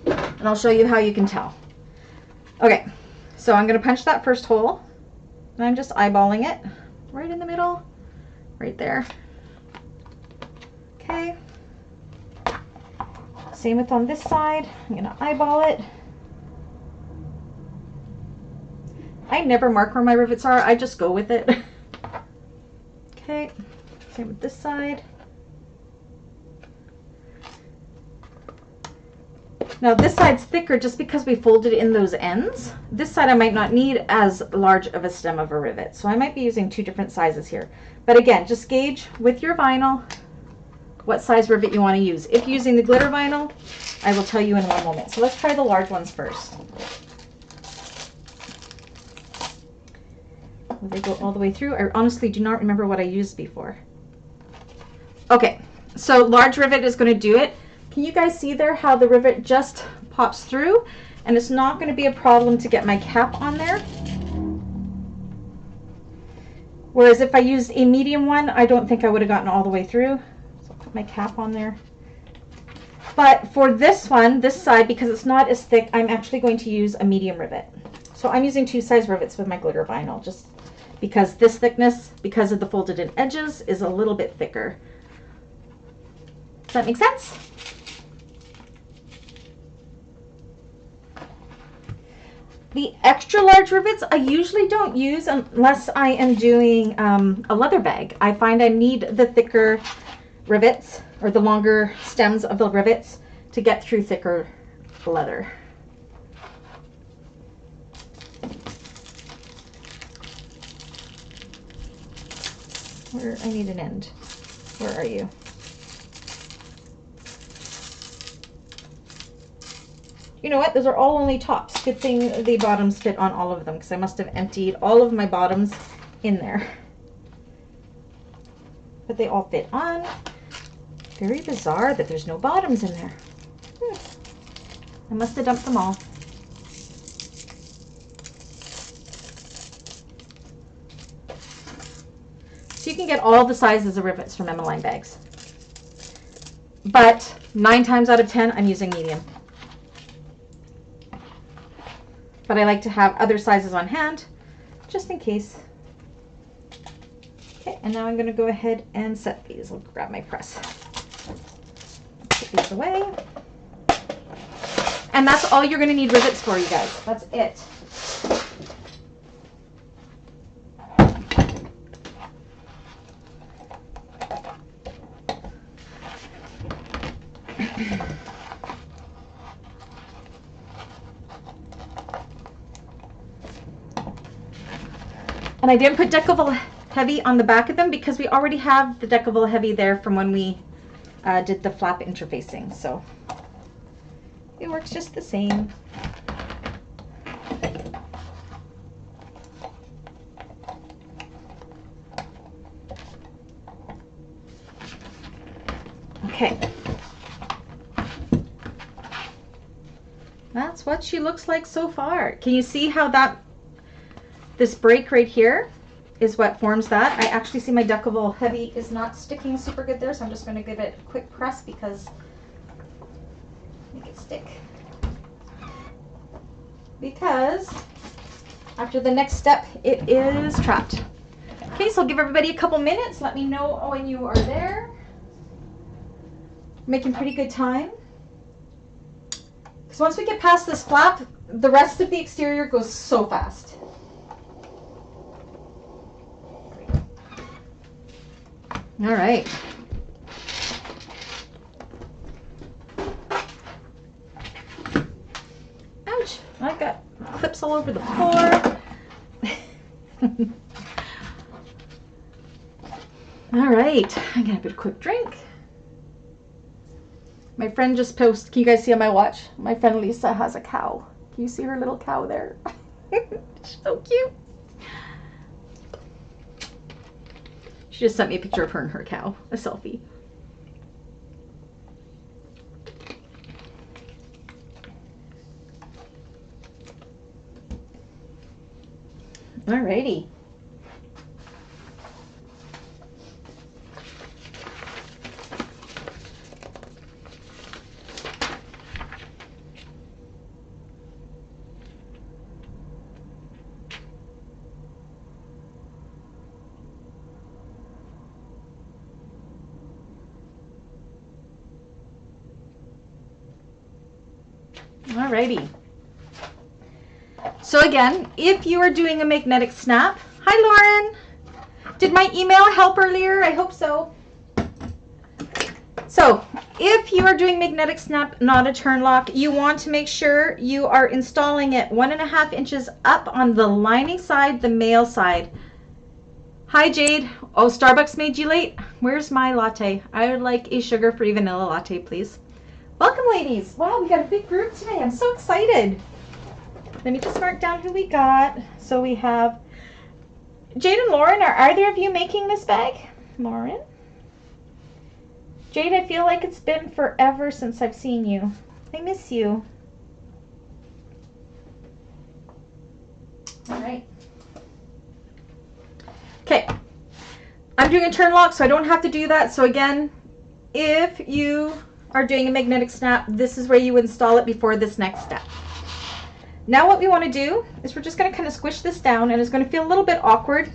A: And I'll show you how you can tell. Okay, so I'm going to punch that first hole. And I'm just eyeballing it right in the middle, right there. Okay. Same with on this side. I'm going to eyeball it. I never mark where my rivets are. I just go with it. Okay. Same with this side. Now this side's thicker just because we folded in those ends. This side I might not need as large of a stem of a rivet, so I might be using 2 different sizes here. But again, just gauge with your vinyl what size rivet you want to use. If you're using the glitter vinyl, I will tell you in one moment. So let's try the large ones first. Will they go all the way through? I honestly do not remember what I used before. Okay, so large rivet is going to do it. Can you guys see there how the rivet just pops through? And it's not going to be a problem to get my cap on there. Whereas if I used a medium one, I don't think I would have gotten all the way through. So I'll put my cap on there. But for this one, this side, because it's not as thick, I'm actually going to use a medium rivet. So I'm using 2 size rivets with my glitter vinyl, just because this thickness, because of the folded in edges, is a little bit thicker. Does that make sense? The extra large rivets I usually don't use unless I am doing a leather bag. I find I need the thicker rivets, or the longer stems of the rivets, to get through thicker leather. Where I need an end. Where are you? You know what? Those are all only tops. Good thing the bottoms fit on all of them, because I must have emptied all of my bottoms in there. But they all fit on. Very bizarre that there's no bottoms in there. I must have dumped them all. So you can get all the sizes of rivets from Emmeline bags. But 9 times out of 10, I'm using medium. But I like to have other sizes on hand, just in case. Okay, and now I'm going to go ahead and set these. I'll grab my press. Put these away. And that's all you're going to need rivets for, you guys. That's it. And I didn't put Decovil Heavy on the back of them because we already have the Decovil Heavy there from when we did the flap interfacing. So it works just the same. Okay. That's what she looks like so far. Can you see how this break right here is what forms that? I actually see my Decovil Heavy is not sticking super good there, so I'm just going to give it a quick press because make it stick. Because after the next step, it is trapped. Okay, so I'll give everybody a couple minutes. Let me know when you are there. Making pretty good time. Because once we get past this flap, the rest of the exterior goes so fast. All right. Ouch, I got clips all over the floor. All right, I'm gonna have a quick drink. My friend just posted, can you guys see on my watch? My friend Lisa has a cow. Can you see her little cow there? She's so cute. She just sent me a picture of her and her cow, a selfie. Alrighty. Alrighty. So again, if you are doing a magnetic snap, hi Lauren. Did my email help earlier? I hope so. So if you are doing magnetic snap, not a turn lock, you want to make sure you are installing it 1.5 inches up on the lining side, the male side. Hi Jade. Oh, Starbucks made you late? Where's my latte? I would like a sugar-free vanilla latte, please. Welcome, ladies. Wow, we got a big group today. I'm so excited. Let me just mark down who we got. So we have Jade and Lauren. Are either of you making this bag? Lauren? Jade, I feel like it's been forever since I've seen you. I miss you. All right. Okay. I'm doing a turn lock, so I don't have to do that. So again, if you are doing a magnetic snap, this is where you install it before this next step. Now what we want to do is we're just going to kind of squish this down, and it's going to feel a little bit awkward,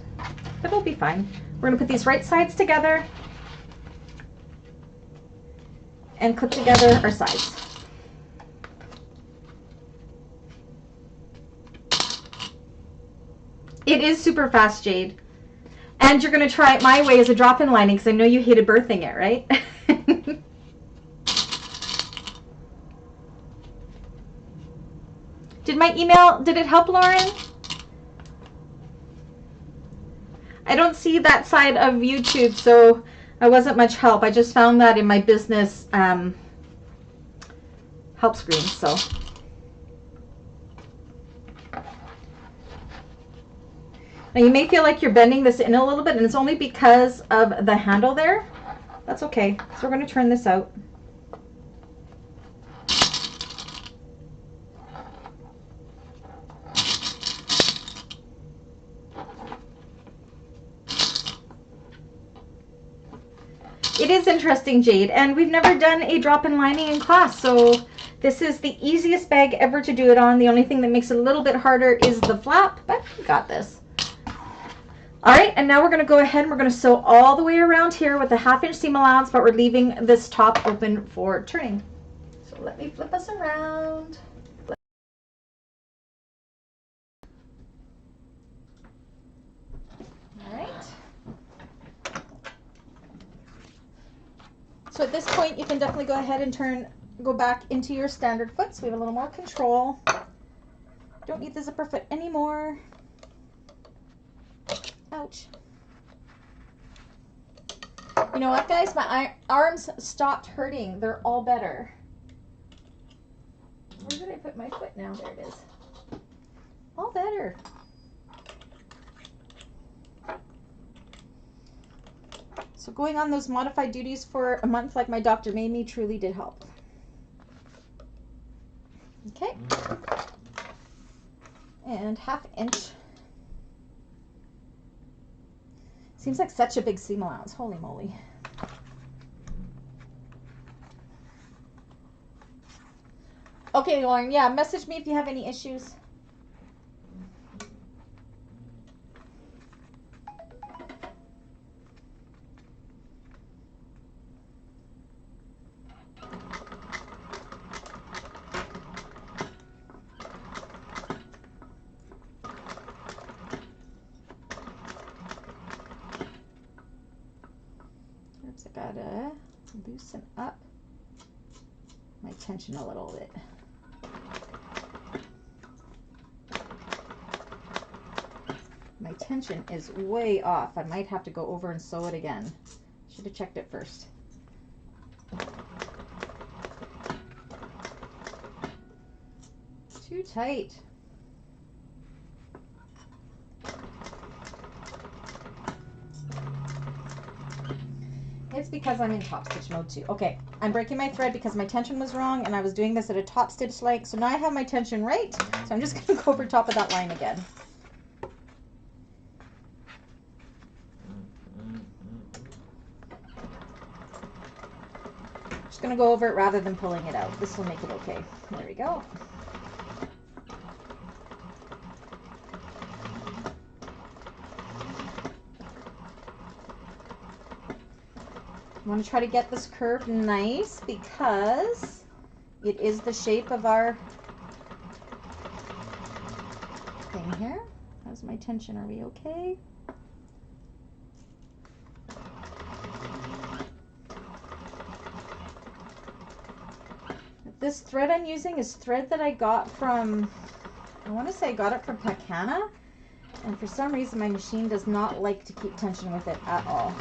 A: but it'll be fine. We're going to put these right sides together and clip together our sides. It is super fast, Jade. And you're going to try it my way as a drop-in lining because I know you hated birthing it, right? Did it help, Lauren? I don't see that side of YouTube, so I wasn't much help. I just found that in my business help screen, so. Now you may feel like you're bending this in a little bit, and it's only because of the handle there. That's okay. So we're going to turn this out. It is interesting, Jade, and we've never done a drop-in lining in class, so this is the easiest bag ever to do it on. The only thing that makes it a little bit harder is the flap, but we got this. All right, and now we're going to go ahead and we're going to sew all the way around here with a 1/2 inch seam allowance, but we're leaving this top open for turning. So let me flip us around. All right. So at this point, you can definitely go ahead and go back into your standard foot so we have a little more control. Don't need the zipper foot anymore. Ouch. You know what, guys? My arms stopped hurting. They're all better. Where did I put my foot now? There it is. All better. So going on those modified duties for a month like my doctor made me truly did help. Okay. And 1/2 inch. Seems like such a big seam allowance. Holy moly. Okay, Lauren. Yeah, message me if you have any issues. I gotta loosen up my tension a little bit. My tension is way off. I might have to go over and sew it again. Should have checked it first. Too tight. It's because I'm in top stitch mode too. Okay, I'm breaking my thread because my tension was wrong and I was doing this at a top stitch length. So now I have my tension right. So I'm just going to go over top of that line again. Just going to go over it rather than pulling it out. This will make it okay. There we go. I want to try to get this curve nice because it is the shape of our thing here. How's my tension? Are we okay? this thread I'm using is thread that I got from, I want to say I got it from Pacana, and for some reason my machine does not like to keep tension with it at all.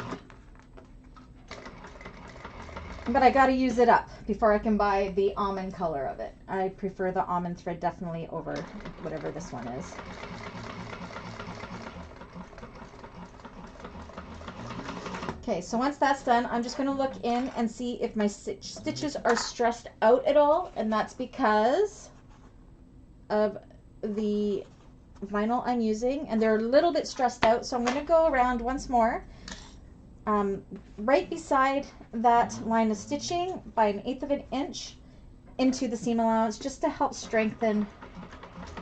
A: But I got to use it up before I can buy the almond color of it. I prefer the almond thread definitely over whatever this one is. Okay, so once that's done, I'm just going to look in and see if my stitches are stressed out at all, and that's because of the vinyl I'm using, and they're a little bit stressed out, so I'm going to go around once more. Right beside that line of stitching by 1/8 of an inch into the seam allowance, just to help strengthen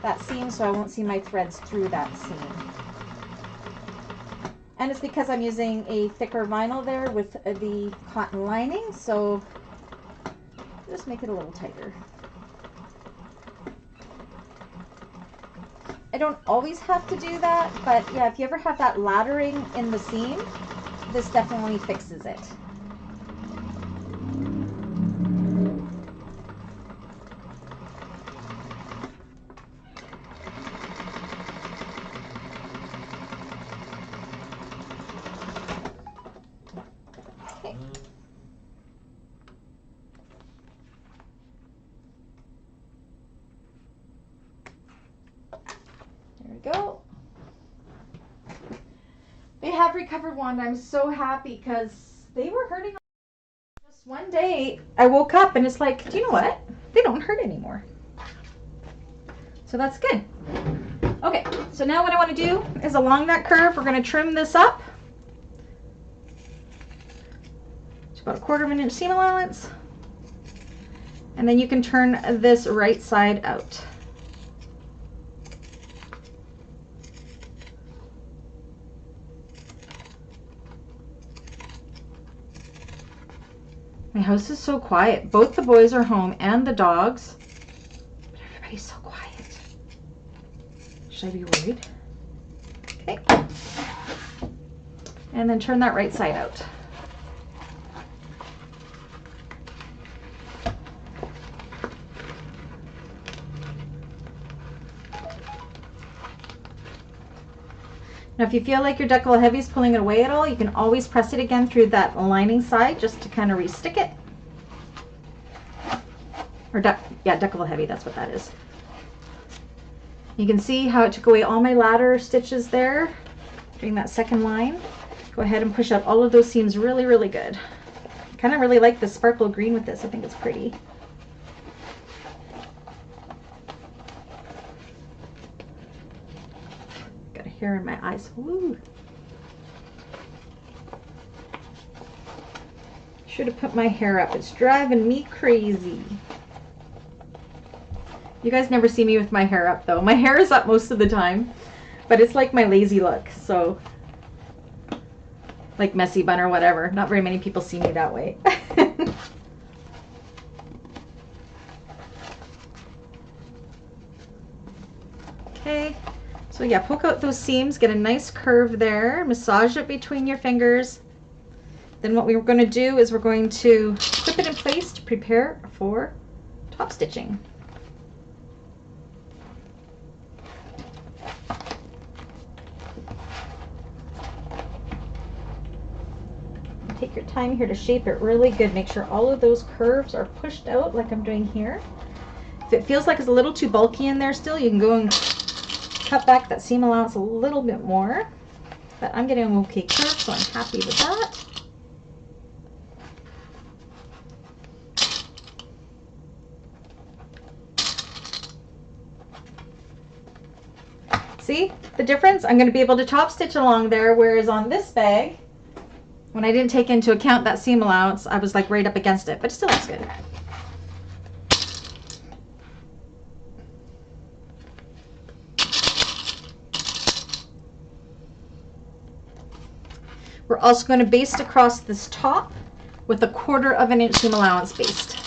A: that seam so I won't see my threads through that seam. And it's because I'm using a thicker vinyl there with the cotton lining, so just make it a little tighter. I don't always have to do that, but yeah, if you ever have that laddering in the seam, this definitely fixes it. Okay. There we go. They have recovered one. I'm so happy because they were hurting. Just one day I woke up and it's like, do you know what? They don't hurt anymore. So that's good. Okay, so now what I want to do is along that curve, we're going to trim this up. It's about 1/4 of an inch seam allowance. And then you can turn this right side out. My house is so quiet. Both the boys are home and the dogs. But everybody's so quiet. Should I be worried? Okay. And then turn that right side out. Now if you feel like your deckel heavy is pulling it away at all, you can always press it again through that lining side just to kind of re-stick it. Or yeah, deckel heavy, that's what that is. You can see how it took away all my ladder stitches there during that second line. Go ahead and push out all of those seams really, really good. I kind of really like the sparkle green with this. I think it's pretty. Got a hair in my eyes. Woo! Should have put my hair up. It's driving me crazy. You guys never see me with my hair up though. My hair is up most of the time, but it's like my lazy look, so like messy bun or whatever. Not very many people see me that way. Okay, so yeah, poke out those seams, get a nice curve there, massage it between your fingers. Then what we're going to do is we're going to clip it in place to prepare for top stitching. Take your time here to shape it really good. Make sure all of those curves are pushed out like I'm doing here. If it feels like it's a little too bulky in there still, you can go and cut back that seam allowance a little bit more. But I'm getting an okay curve, so I'm happy with that. See the difference? I'm going to be able to top stitch along there, whereas on this bag, when I didn't take into account that seam allowance, I was like right up against it, but it still looks good. We're also going to baste across this top with a 1/4 of an inch seam allowance baste.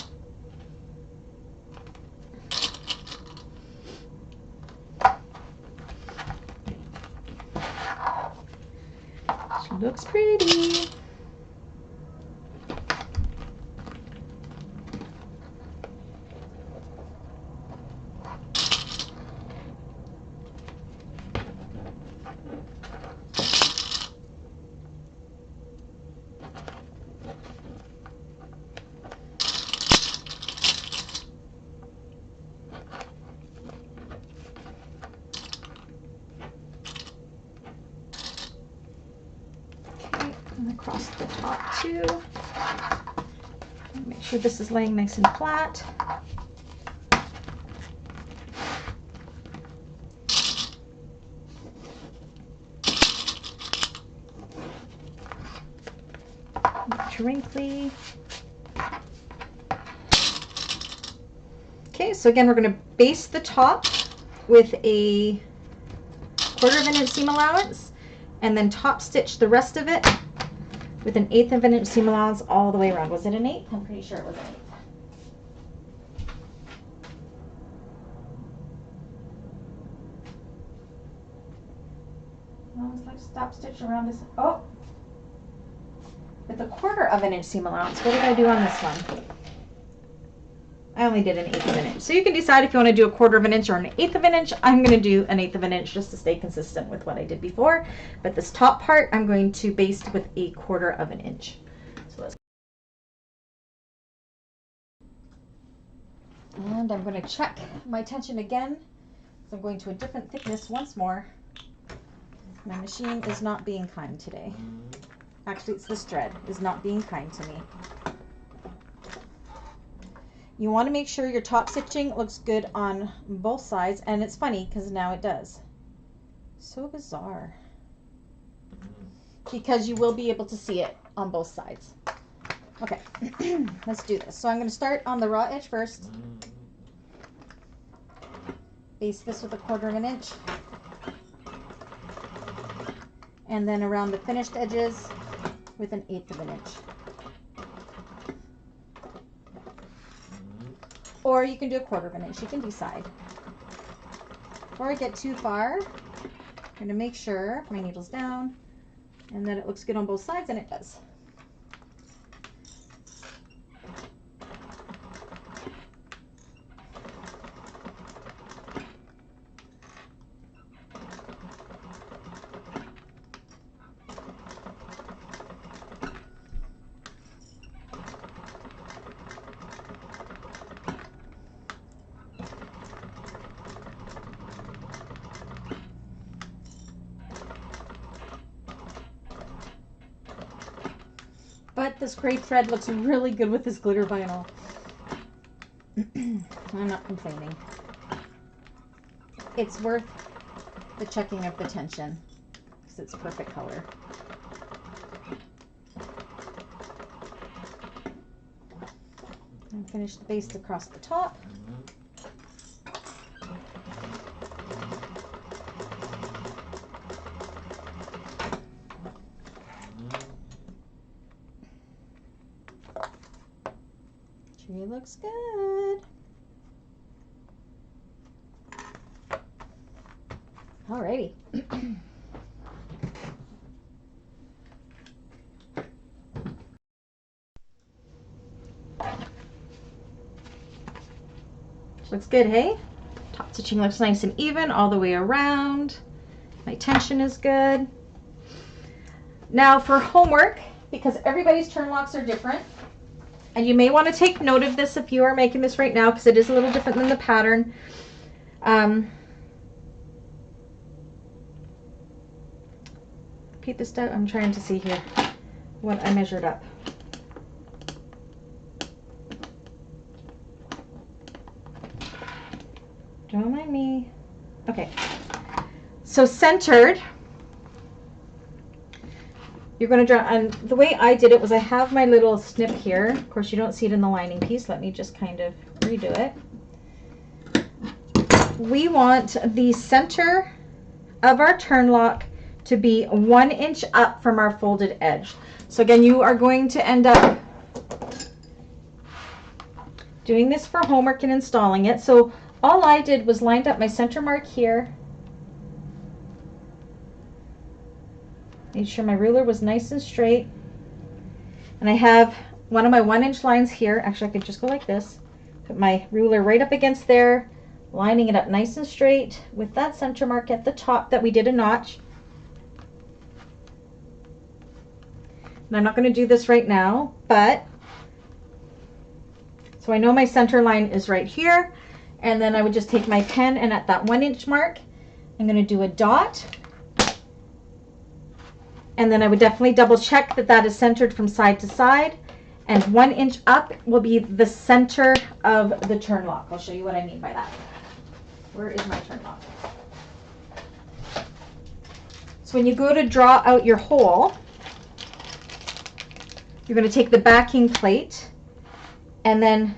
A: She looks pretty. too. Make sure this is laying nice and flat. Not too wrinkly. Okay, so again, we're going to base the top with a 1/4 of an inch seam allowance, and then top stitch the rest of it with an 1/8 of an inch seam allowance all the way around. Was it an 1/8? I'm pretty sure it was an 1/8. Well, let's stop stitch around this. Oh, with a 1/4 of an inch seam allowance. What did I do on this one? I only did an 1/8 of an inch. So you can decide if you want to do a 1/4 of an inch or an 1/8 of an inch. I'm going to do an 1/8 of an inch just to stay consistent with what I did before. But this top part, I'm going to baste with a 1/4 of an inch. So let's. And I'm going to check my tension again. So I'm going to a different thickness once more. My machine is not being kind today. Actually, it's this thread is not being kind to me. You want to make sure your top stitching looks good on both sides, and it's funny because now it does. So bizarre. Because you will be able to see it on both sides. Okay, let's do this. So I'm going to start on the raw edge first. Baste this with a 1/4 of an inch. And then around the finished edges with an 1/8 of an inch. Or you can do a 1/4 of an inch, you can decide. Before I get too far, I'm going to make sure my needle's down and that it looks good on both sides, and it does. But this gray thread looks really good with this glitter vinyl. I'm not complaining. It's worth the checking of the tension because it's a perfect color. And finish the baste across the top. Tree looks good. Alrighty. Looks good, hey? Top stitching looks nice and even all the way around. My tension is good. Now for homework, because everybody's turn locks are different, and you may want to take note of this if you are making this right now because it is a little different than the pattern. Repeat this out. I'm trying to see here what I measured up. Don't mind me. Okay. So centered, you're going to draw, and the way I did it was I have my little snip here. Of course, you don't see it in the lining piece. Let me just kind of redo it. We want the center of our turn lock to be 1 inch up from our folded edge. So again, you are going to end up doing this for homework and installing it. So all I did was lined up my center mark here. Made sure my ruler was nice and straight. And I have one of my 1 inch lines here. Actually, I could just go like this. Put my ruler right up against there, lining it up nice and straight with that center mark at the top that we did a notch. And I'm not going to do this right now, but so I know my center line is right here. And then I would just take my pen and at that 1 inch mark, I'm going to do a dot. And then I would definitely double check that that is centered from side to side. And 1 inch up will be the center of the turn lock. I'll show you what I mean by that. Where is my turn lock? So when you go to draw out your hole, you're going to take the backing plate and then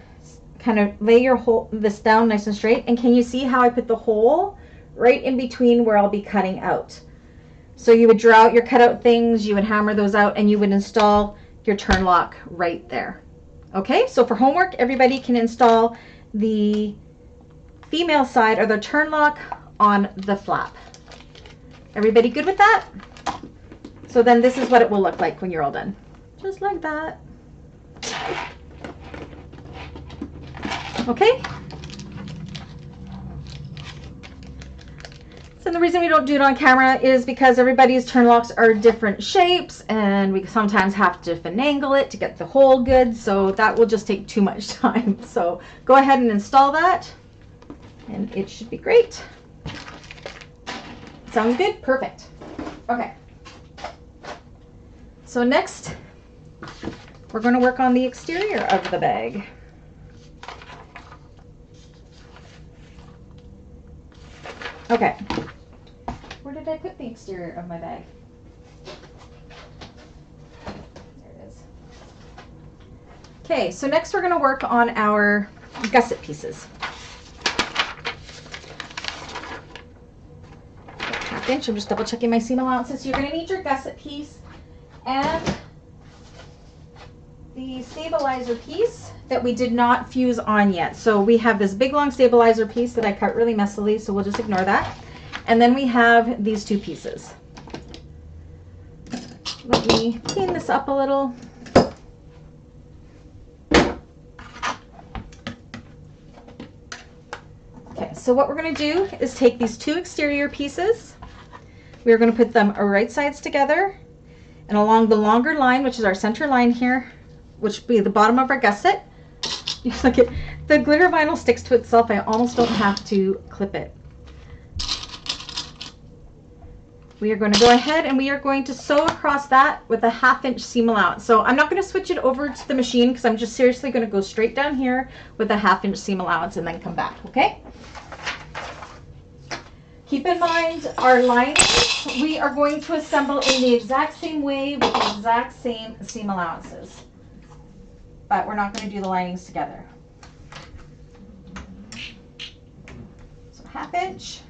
A: kind of lay your hole, this down nice and straight. And can you see how I put the hole right in between where I'll be cutting out? So you would draw out your cutout things, you would hammer those out, and you would install your turn lock right there. Okay, so for homework, everybody can install the female side or the turn lock on the flap. Everybody good with that? So then this is what it will look like when you're all done. Just like that. Okay? So the reason we don't do it on camera is because everybody's turn locks are different shapes and we sometimes have to finagle it to get the hole good, so that will just take too much time. So go ahead and install that and it should be great. Sounds good? Perfect. Okay. So next, we're going to work on the exterior of the bag. Okay. Where did I put the exterior of my bag? There it is. Okay, so next we're going to work on our gusset pieces. Half inch, I'm just double checking my seam allowances. So you're going to need your gusset piece and the stabilizer piece that we did not fuse on yet. So we have this big long stabilizer piece that I cut really messily, so we'll just ignore that. And then we have these two pieces. Let me clean this up a little. Okay, so what we're going to do is take these two exterior pieces. We're going to put them right sides together and along the longer line, which is our center line here, which will be the bottom of our gusset. You look at the glitter vinyl sticks to itself. I almost don't have to clip it. We are going to go ahead and we are going to sew across that with a 1/2 inch seam allowance. So I'm not going to switch it over to the machine because I'm just seriously going to go straight down here with a 1/2 inch seam allowance and then come back, okay? Keep in mind our linings, we are going to assemble in the exact same way with the exact same seam allowances. But we're not going to do the linings together. So 1/2 inch.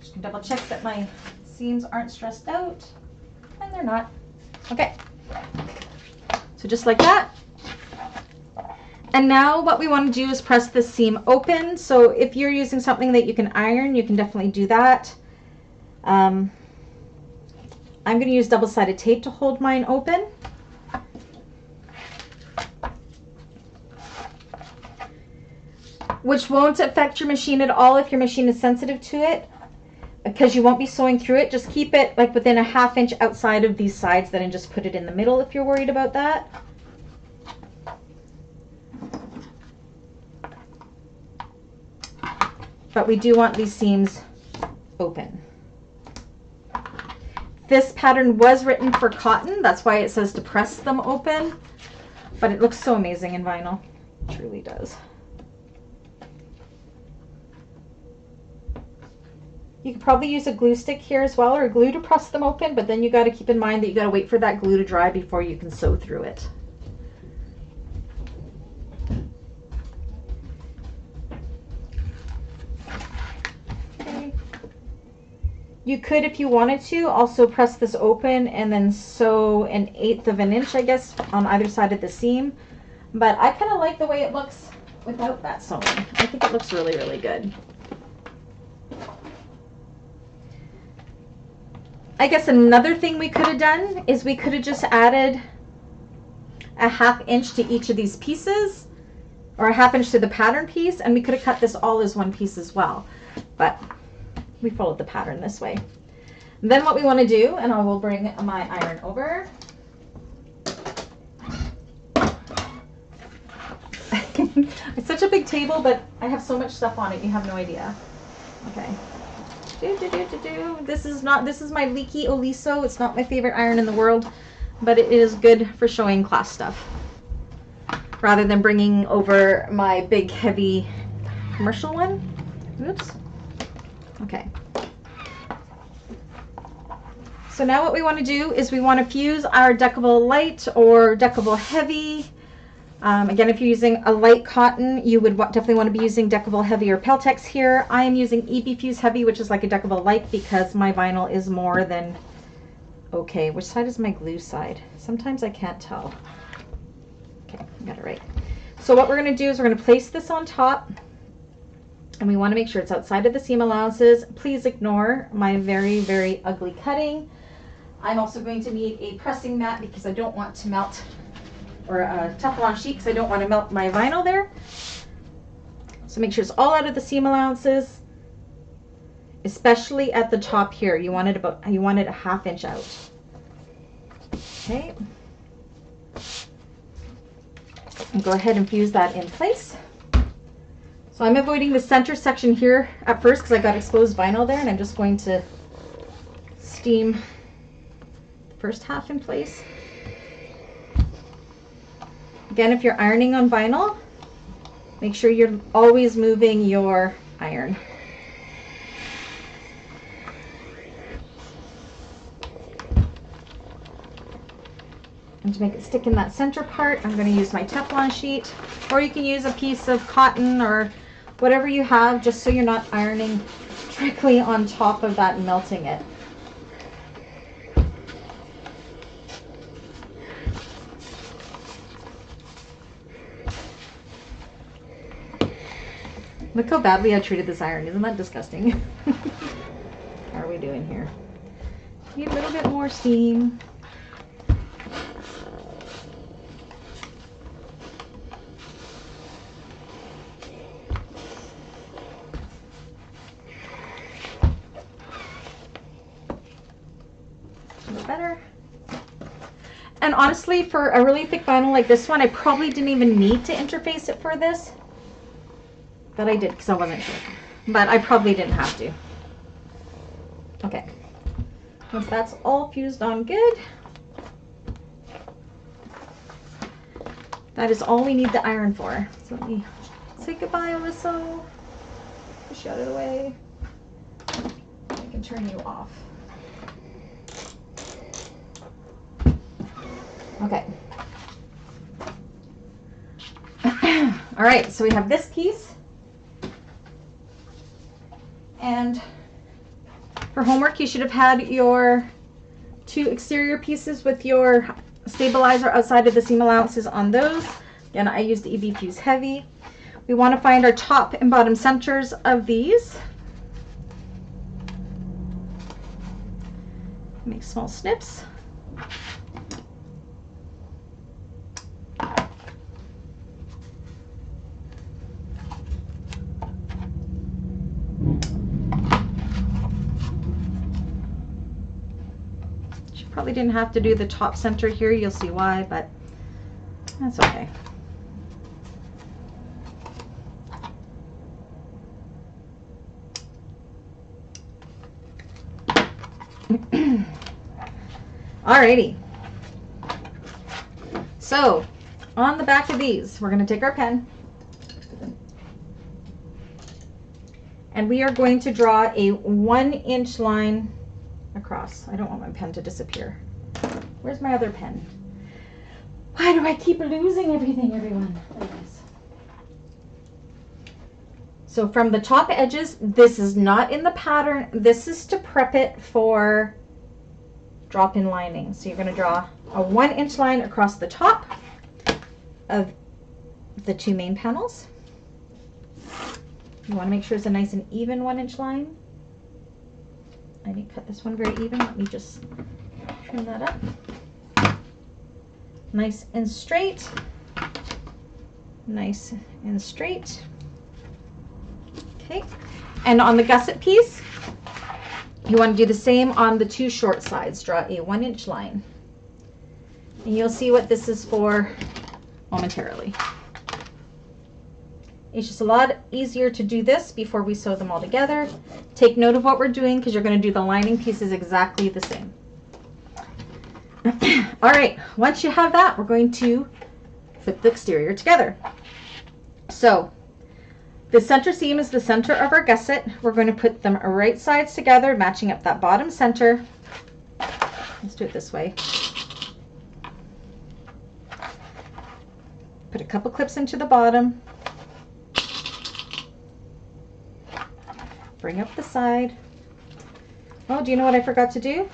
A: Just gonna double check that my seams aren't stressed out, and they're not. Okay, so just like that. And now what we want to do is press the seam open. So if you're using something that you can iron, you can definitely do that. I'm going to use double-sided tape to hold mine open. Which won't affect your machine at all if your machine is sensitive to it, because you won't be sewing through it. Just keep it like within a 1/2 inch outside of these sides then and just put it in the middle if you're worried about that. But we do want these seams open. This pattern was written for cotton, that's why it says to press them open, but it looks so amazing in vinyl. It truly does. You could probably use a glue stick here as well, or glue to press them open, but then you got to keep in mind that you got to wait for that glue to dry before you can sew through it. Okay. You could, if you wanted to, also press this open and then sew 1/8 of an inch, I guess, on either side of the seam. But I kind of like the way it looks without that sewing. I think it looks really, really good. I guess another thing we could have done is we could have just added a 1/2 inch to each of these pieces, or a 1/2 inch to the pattern piece, and we could have cut this all as one piece as well. But we followed the pattern this way. Then what we want to do, and I will bring my iron over, It's such a big table, but I have so much stuff on it, you have no idea. Okay. This is my leaky Oliso. It's not my favorite iron in the world, but it is good for showing class stuff rather than bringing over my big heavy commercial one. Oops. Okay. So now what we want to do is we want to fuse our deckable light or deckable heavy. Again, if you're using a light cotton, you would definitely want to be using deckable heavy or Peltex here. I am using EB Fuse Heavy, which is like a deckable light, because my vinyl is more than okay. Which side is my glue side? Sometimes I can't tell. Okay, I got it right. So what we're going to do is we're going to place this on top, and we want to make sure it's outside of the seam allowances. Please ignore my very, very ugly cutting. I'm also going to need a pressing mat because I don't want to melt, or a Teflon sheet because I don't want to melt my vinyl there. So make sure it's all out of the seam allowances, especially at the top here. You want it a 1/2 inch out. Okay. And go ahead and fuse that in place. So I'm avoiding the center section here at first because I got exposed vinyl there, and I'm just going to steam the first half in place. Again, if you're ironing on vinyl, make sure you're always moving your iron. And to make it stick in that center part, I'm going to use my Teflon sheet, or you can use a piece of cotton or whatever you have, just so you're not ironing directly on top of that and melting it. Look how badly I treated this iron. Isn't that disgusting? How are we doing here? Need a little bit more steam. A little better. And honestly, for a really thick vinyl like this one, I probably didn't even need to interface it for this. But I did because I wasn't sure. But I probably didn't have to. Okay. Once that's all fused on good, that is all we need the iron for. So let me say goodbye, Alyssa. Push you out of the way. I can turn you off. Okay. All right, so we have this piece. And for homework, you should have had your 2 exterior pieces with your stabilizer outside of the seam allowances on those. Again, I used the EB Fuse Heavy. We want to find our top and bottom centers of these. Make small snips. Probably didn't have to do the top center here, you'll see why, but that's okay. Alrighty. So on the back of these, we're going to take our pen and we are going to draw a 1-inch line across. I don't want my pen to disappear. Where's my other pen? Why do I keep losing everything, everyone? There it is. So from the top edges, this is not in the pattern. This is to prep it for drop-in lining. So you're going to draw a 1-inch line across the top of the 2 main panels. You want to make sure it's a nice and even 1-inch line. I need to cut this one very even. Let me just trim that up. Nice and straight. Nice and straight. Okay. And on the gusset piece, you want to do the same on the 2 short sides. Draw a 1-inch line. And you'll see what this is for momentarily. It's just a lot easier to do this before we sew them all together. Take note of what we're doing because you're going to do the lining pieces exactly the same. All right, once you have that, we're going to put the exterior together. So the center seam is the center of our gusset. We're going to put them right sides together, matching up that bottom center. Let's do it this way. Put a couple clips into the bottom. Bring up the side. Oh, do you know what I forgot to do?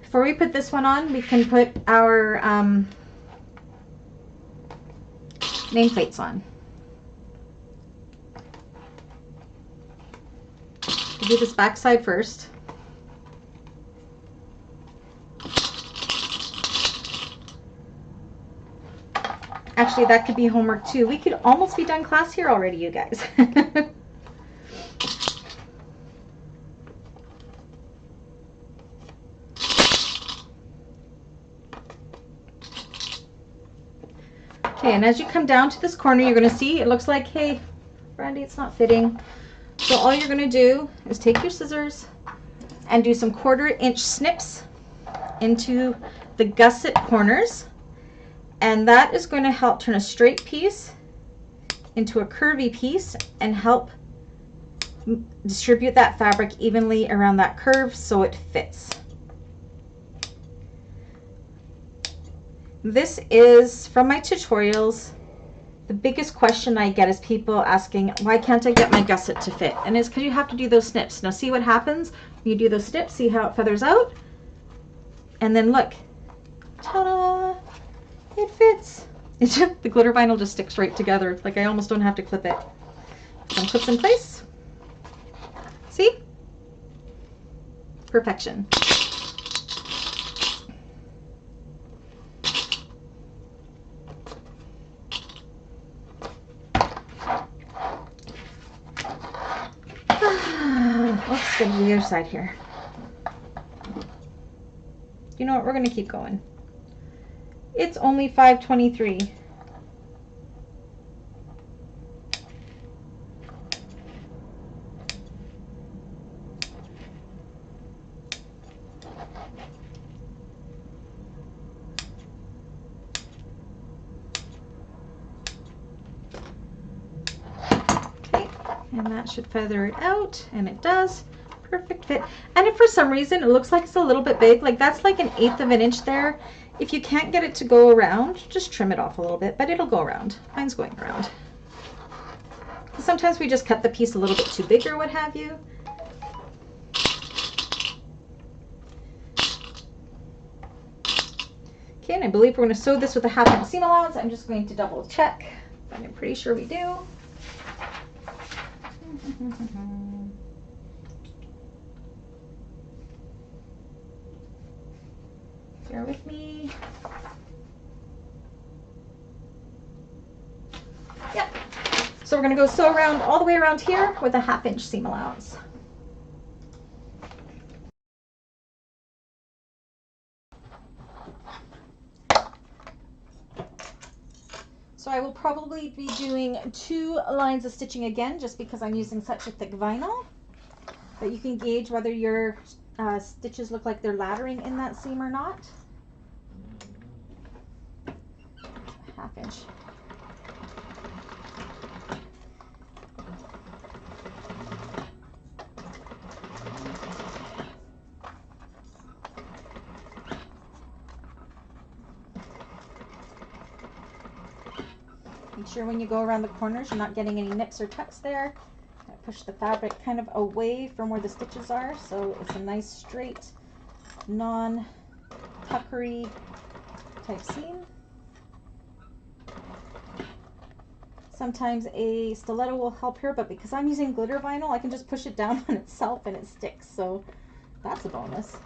A: Before we put this one on, we can put our nameplates on. We'll do this back side first. Actually, that could be homework too. We could almost be done class here already, you guys. Okay, and as you come down to this corner, you're going to see it looks like, hey, Brandy, it's not fitting. So all you're going to do is take your scissors and do some 1/4 inch snips into the gusset corners. And that is going to help turn a straight piece into a curvy piece and help distribute that fabric evenly around that curve so it fits. This is from my tutorials. The biggest question I get is people asking, why can't I get my gusset to fit? And it's because you have to do those snips. Now see what happens when you do those snips, see how it feathers out? And then look, ta-da! It fits. It's just, the glitter vinyl just sticks right together. Like I almost don't have to clip it. Some clips in place. See? Perfection. Let's go to the other side here. You know what? We're going to keep going. It's only 5:23. Okay, and that should feather it out, and it does. Perfect fit. And if for some reason it looks like it's a little bit big, like that's like 1/8 of an inch there, if you can't get it to go around, just trim it off a little bit, but it'll go around. Mine's going around. Sometimes we just cut the piece a little bit too big or what have you. Okay, and I believe we're going to sew this with a 1/2 inch seam allowance. I'm just going to double check, but I'm pretty sure we do. Bear with me. Yep. So we're going to go sew around all the way around here with a 1/2 inch seam allowance. So I will probably be doing 2 lines of stitching again just because I'm using such a thick vinyl. But you can gauge whether your stitches look like they're laddering in that seam or not. 1/2 inch. Make sure when you go around the corners you're not getting any nips or tucks there. Push the fabric kind of away from where the stitches are so it's a nice straight non-puckery type seam. Sometimes a stiletto will help here, but because I'm using glitter vinyl I can just push it down on itself and it sticks, so that's a bonus.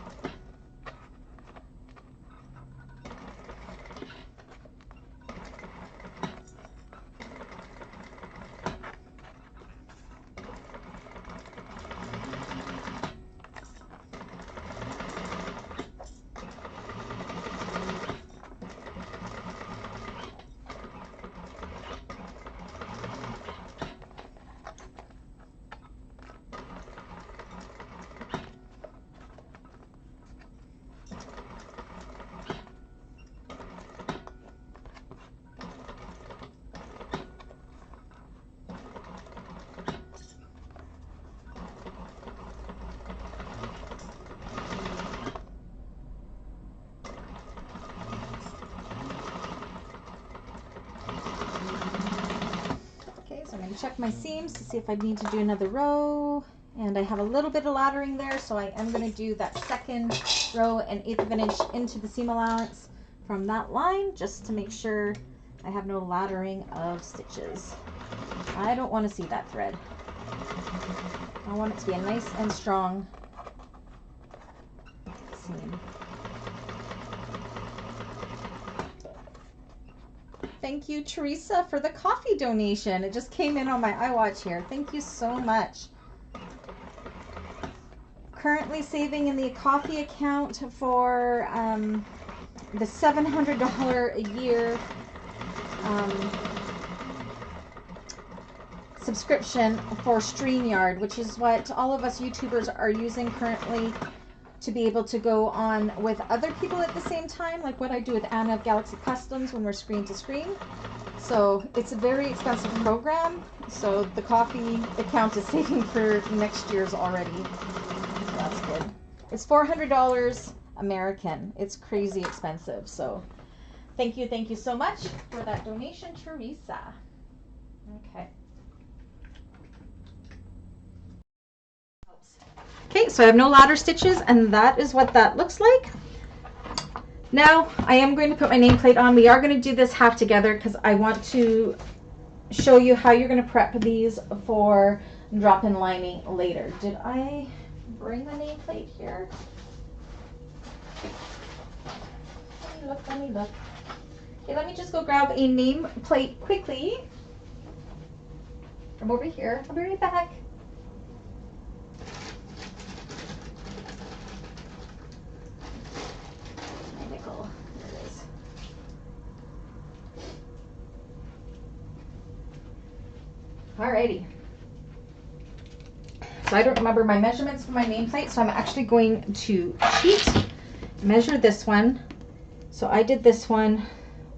A: going to check my seams to see if I need to do another row. And I have a little bit of laddering there, so I am going to do that second row and 1/8 of an inch into the seam allowance from that line, just to make sure I have no laddering of stitches. I don't want to see that thread. I want it to be a nice and strong seam. Thank you, Teresa, for the coffee donation. It just came in on my iWatch here. Thank you so much. Currently saving in the coffee account for the $700 a year subscription for StreamYard, which is what all of us YouTubers are using currently to be able to go on with other people at the same time, like what I do with Anna of Galaxy Customs when we're screen to screen. So it's a very expensive program, so the coffee account is saving for next year's already. So that's good. It's $400 American. It's crazy expensive. So thank you so much for that donation, Teresa. Okay. Okay, so I have no ladder stitches, and that is what that looks like. Now I am going to put my nameplate on. We are going to do this half together because I want to show you how you're going to prep these for drop-in lining later. Did I bring the nameplate here? Let me look. Okay, let me just go grab a nameplate quickly from over here. I'll be right back. Alrighty. So I don't remember my measurements for my nameplate, so I'm actually going to cheat, measure this one. So I did this one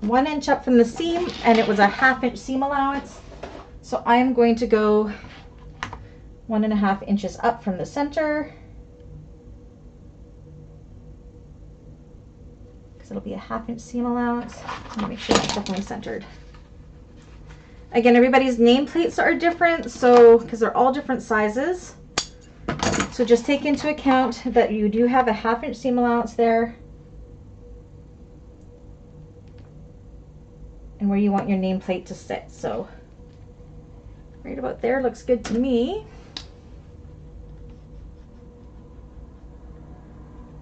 A: 1 inch up from the seam, and it was a 1/2 inch seam allowance. So I am going to go 1.5 inches up from the center, because it'll be a 1/2 inch seam allowance. Let me make sure that's definitely centered. Again, everybody's nameplates are different, so because they're all different sizes. So just take into account that you do have a 1/2 inch seam allowance there, and where you want your nameplate to sit. So right about there looks good to me.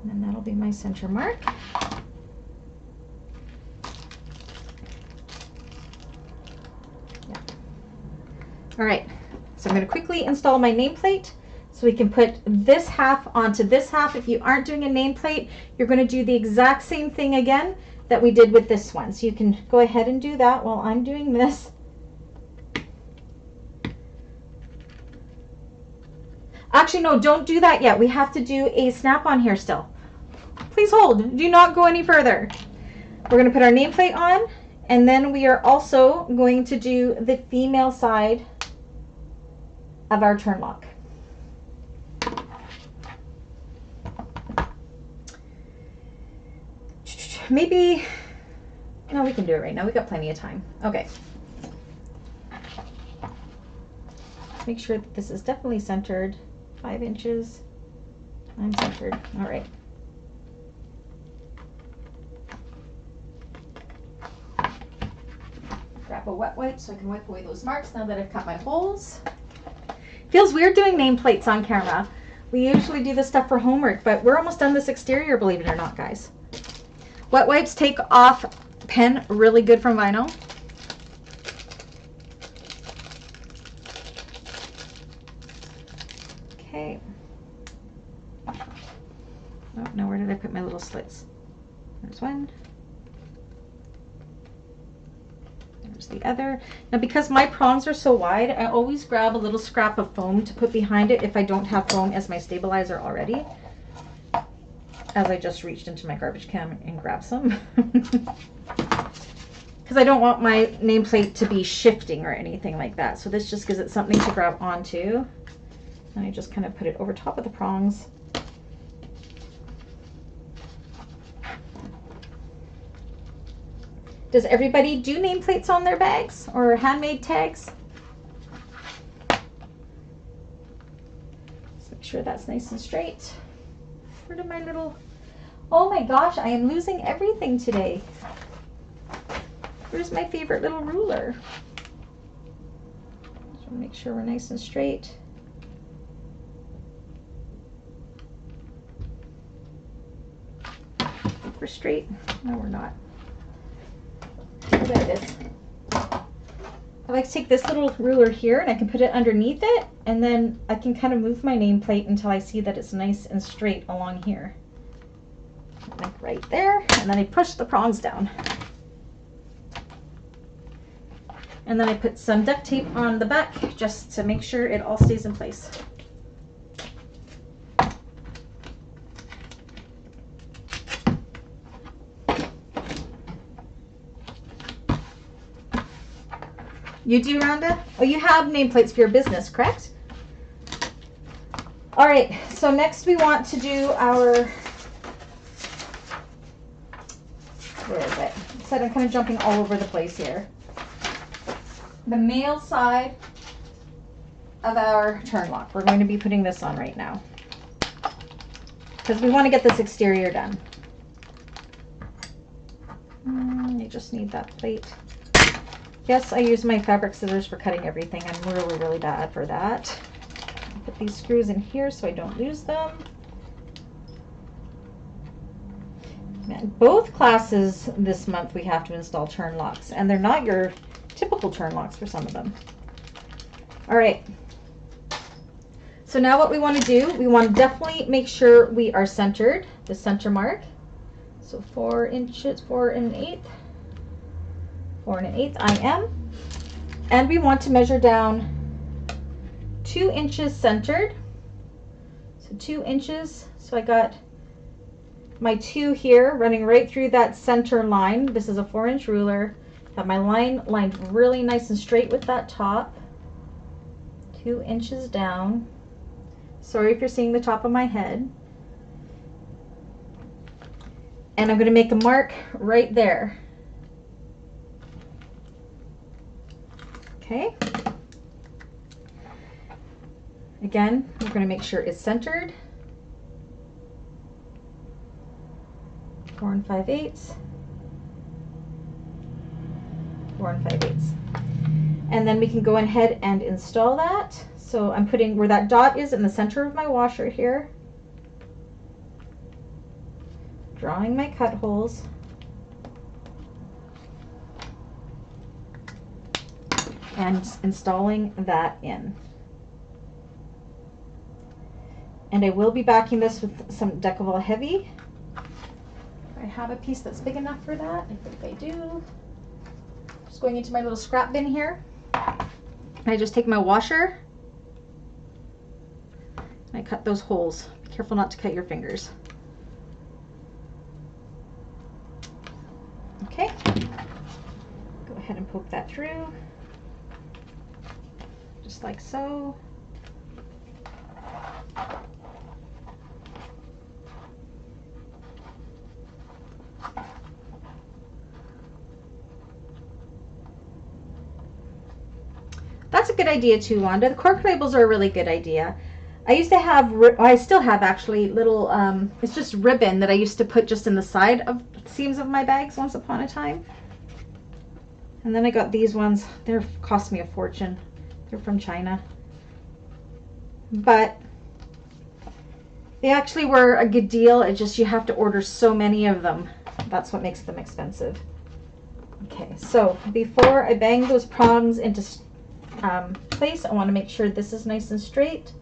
A: And then that'll be my center mark. All right, so I'm going to quickly install my nameplate so we can put this half onto this half. If you aren't doing a nameplate, you're going to do the exact same thing again that we did with this one. So you can go ahead and do that while I'm doing this. Actually, no, don't do that yet. We have to do a snap-on here still. Please hold. Do not go any further. We're going to put our nameplate on, and then we are also going to do the female side of our turn lock. Maybe, no, we can do it right now. We got plenty of time. Okay. Make sure that this is definitely centered. 5 inches. I'm centered. All right. Grab a wet wipe so I can wipe away those marks now that I've cut my holes. Feels weird doing nameplates on camera. We usually do this stuff for homework, but we're almost done this exterior, believe it or not, guys. Wet wipes take off pen really good from vinyl. Okay. Oh, now where did I put my little slits? There's one. There's the other. Now, because my prongs are so wide, I always grab a little scrap of foam to put behind it if I don't have foam as my stabilizer already. As I just reached into my garbage can and grabbed some. Because I don't want my nameplate to be shifting or anything like that. So this just gives it something to grab onto. And I just kind of put it over top of the prongs. Does everybody do nameplates on their bags or handmade tags? sure that's nice and straight. Where did my little, oh my gosh, I am losing everything today. Where's my favorite little ruler? Just want to make sure we're nice and straight. We're straight. No, we're not. Oh, there it is. I like to take this little ruler here and I can put it underneath it, and then I can kind of move my nameplate until I see that it's nice and straight along here. Like right there, and then I push the prongs down. And then I put some duct tape on the back just to make sure it all stays in place. You do, Rhonda? Oh, you have nameplates for your business, correct? All right, so next we want to do our, where is it? I said I'm kind of jumping all over the place here. The male side of our turn lock. We're going to be putting this on right now because we want to get this exterior done. You just need that plate. Yes, I use my fabric scissors for cutting everything. I'm really, really bad for that. Put these screws in here so I don't lose them. Man, both classes this month we have to install turn locks, and they're not your typical turn locks for some of them. All right. So now what we want to do, we want to definitely make sure we are centered, the center mark. So 4 inches, 4 1/8. 4 1/8 I am, and we want to measure down 2 inches centered, so 2 inches. So I got my 2 here running right through that center line. This is a 4-inch ruler. Have my line lined really nice and straight with that top. 2 inches down. Sorry if you're seeing the top of my head. And I'm going to make a mark right there. Okay. Again, we're going to make sure it's centered. 4 5/8. 4 5/8. And then we can go ahead and install that. So I'm putting where that dot is in the center of my washer here. Drawing my cut holes. And installing that in. And I will be backing this with some Decavol Heavy. I have a piece that's big enough for that. I think I do. Just going into my little scrap bin here. I just take my washer and I cut those holes. Be careful not to cut your fingers. Okay. Go ahead and poke that through. Just like so. That's a good idea too, Wanda. The cork labels are a really good idea. I used to have, I still have actually, little, it's just ribbon that I used to put just in the side of seams of my bags once upon a time. And then I got these ones. They're cost me a fortune. They're from China. But they actually were a good deal. It's just you have to order so many of them. That's what makes them expensive. Okay, so before I bang those prongs into place, I want to make sure this is nice and straight.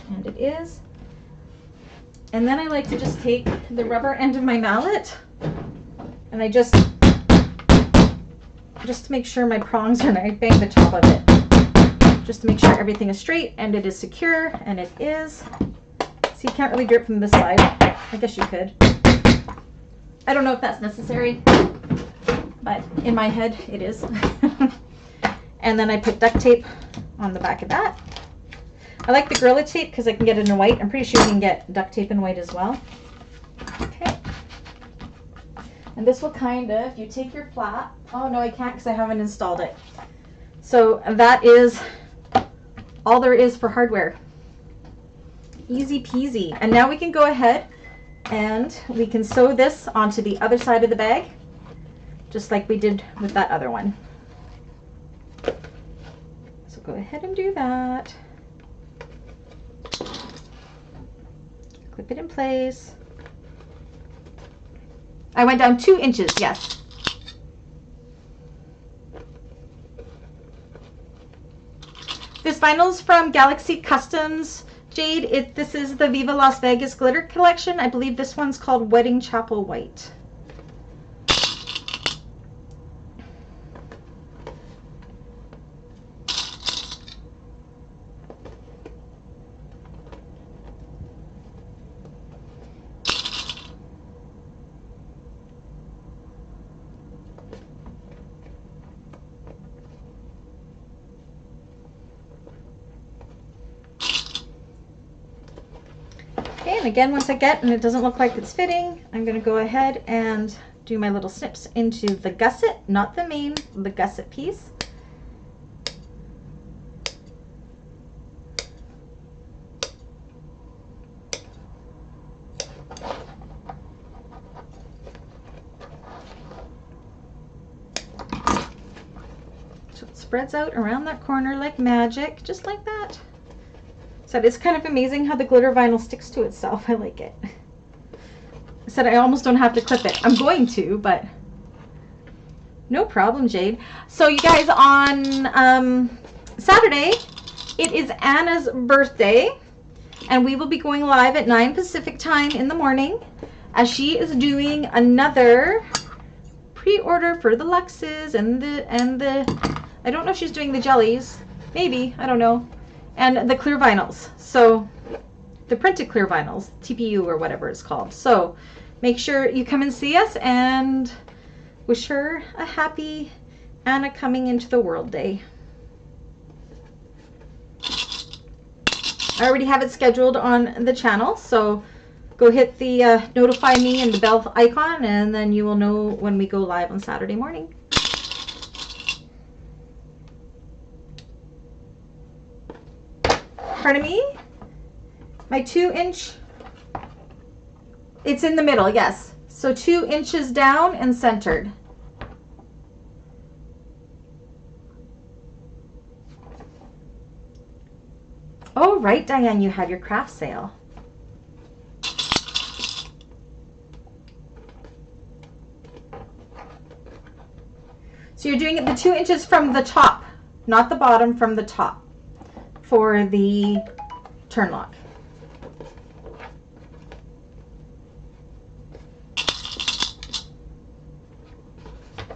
A: And it is. And then I like to just take the rubber end of my mallet and I just to make sure my prongs are nice, bang the top of it. Just to make sure everything is straight and it is secure, and it is. So you can't really do it from this side. I guess you could. I don't know if that's necessary, but in my head it is. And then I put duct tape on the back of that. I like the Gorilla Tape because I can get it in white. I'm pretty sure you can get duct tape in white as well. Okay. And this will kind of, if you take your flat, oh no I can't because I haven't installed it. So that is all there is for hardware. Easy peasy. And now we can go ahead and we can sew this onto the other side of the bag, just like we did with that other one. So go ahead and do that. Clip it in place. I went down 2 inches, yes. This vinyl's from Galaxy Customs, Jade. This is the Viva Las Vegas glitter collection. I believe this one's called Wedding Chapel White. Okay, and again, once I get and it doesn't look like it's fitting, I'm going to go ahead and do my little snips into the gusset, not the main, the gusset piece. So it spreads out around that corner like magic, just like that. So it's kind of amazing how the glitter vinyl sticks to itself. I like it. I said I almost don't have to clip it. I'm going to, but no problem, Jade. So you guys, on Saturday, it is Anna's birthday, and we will be going live at 9 Pacific time in the morning, as she is doing another pre-order for the Luxes and the I don't know if she's doing the jellies. Maybe, I don't know. And the clear vinyls, so the printed clear vinyls, TPU or whatever it's called. So make sure you come and see us and wish her a happy Anna coming into the world day. I already have it scheduled on the channel, so go hit the notify me and the bell icon, and then you will know when we go live on Saturday morning. Pardon me? My 2-inch, it's in the middle, yes. So 2 inches down and centered. Oh, right, Diane, you had your craft sale. So you're doing it the 2 inches from the top, not the bottom, from the top, for the turn lock.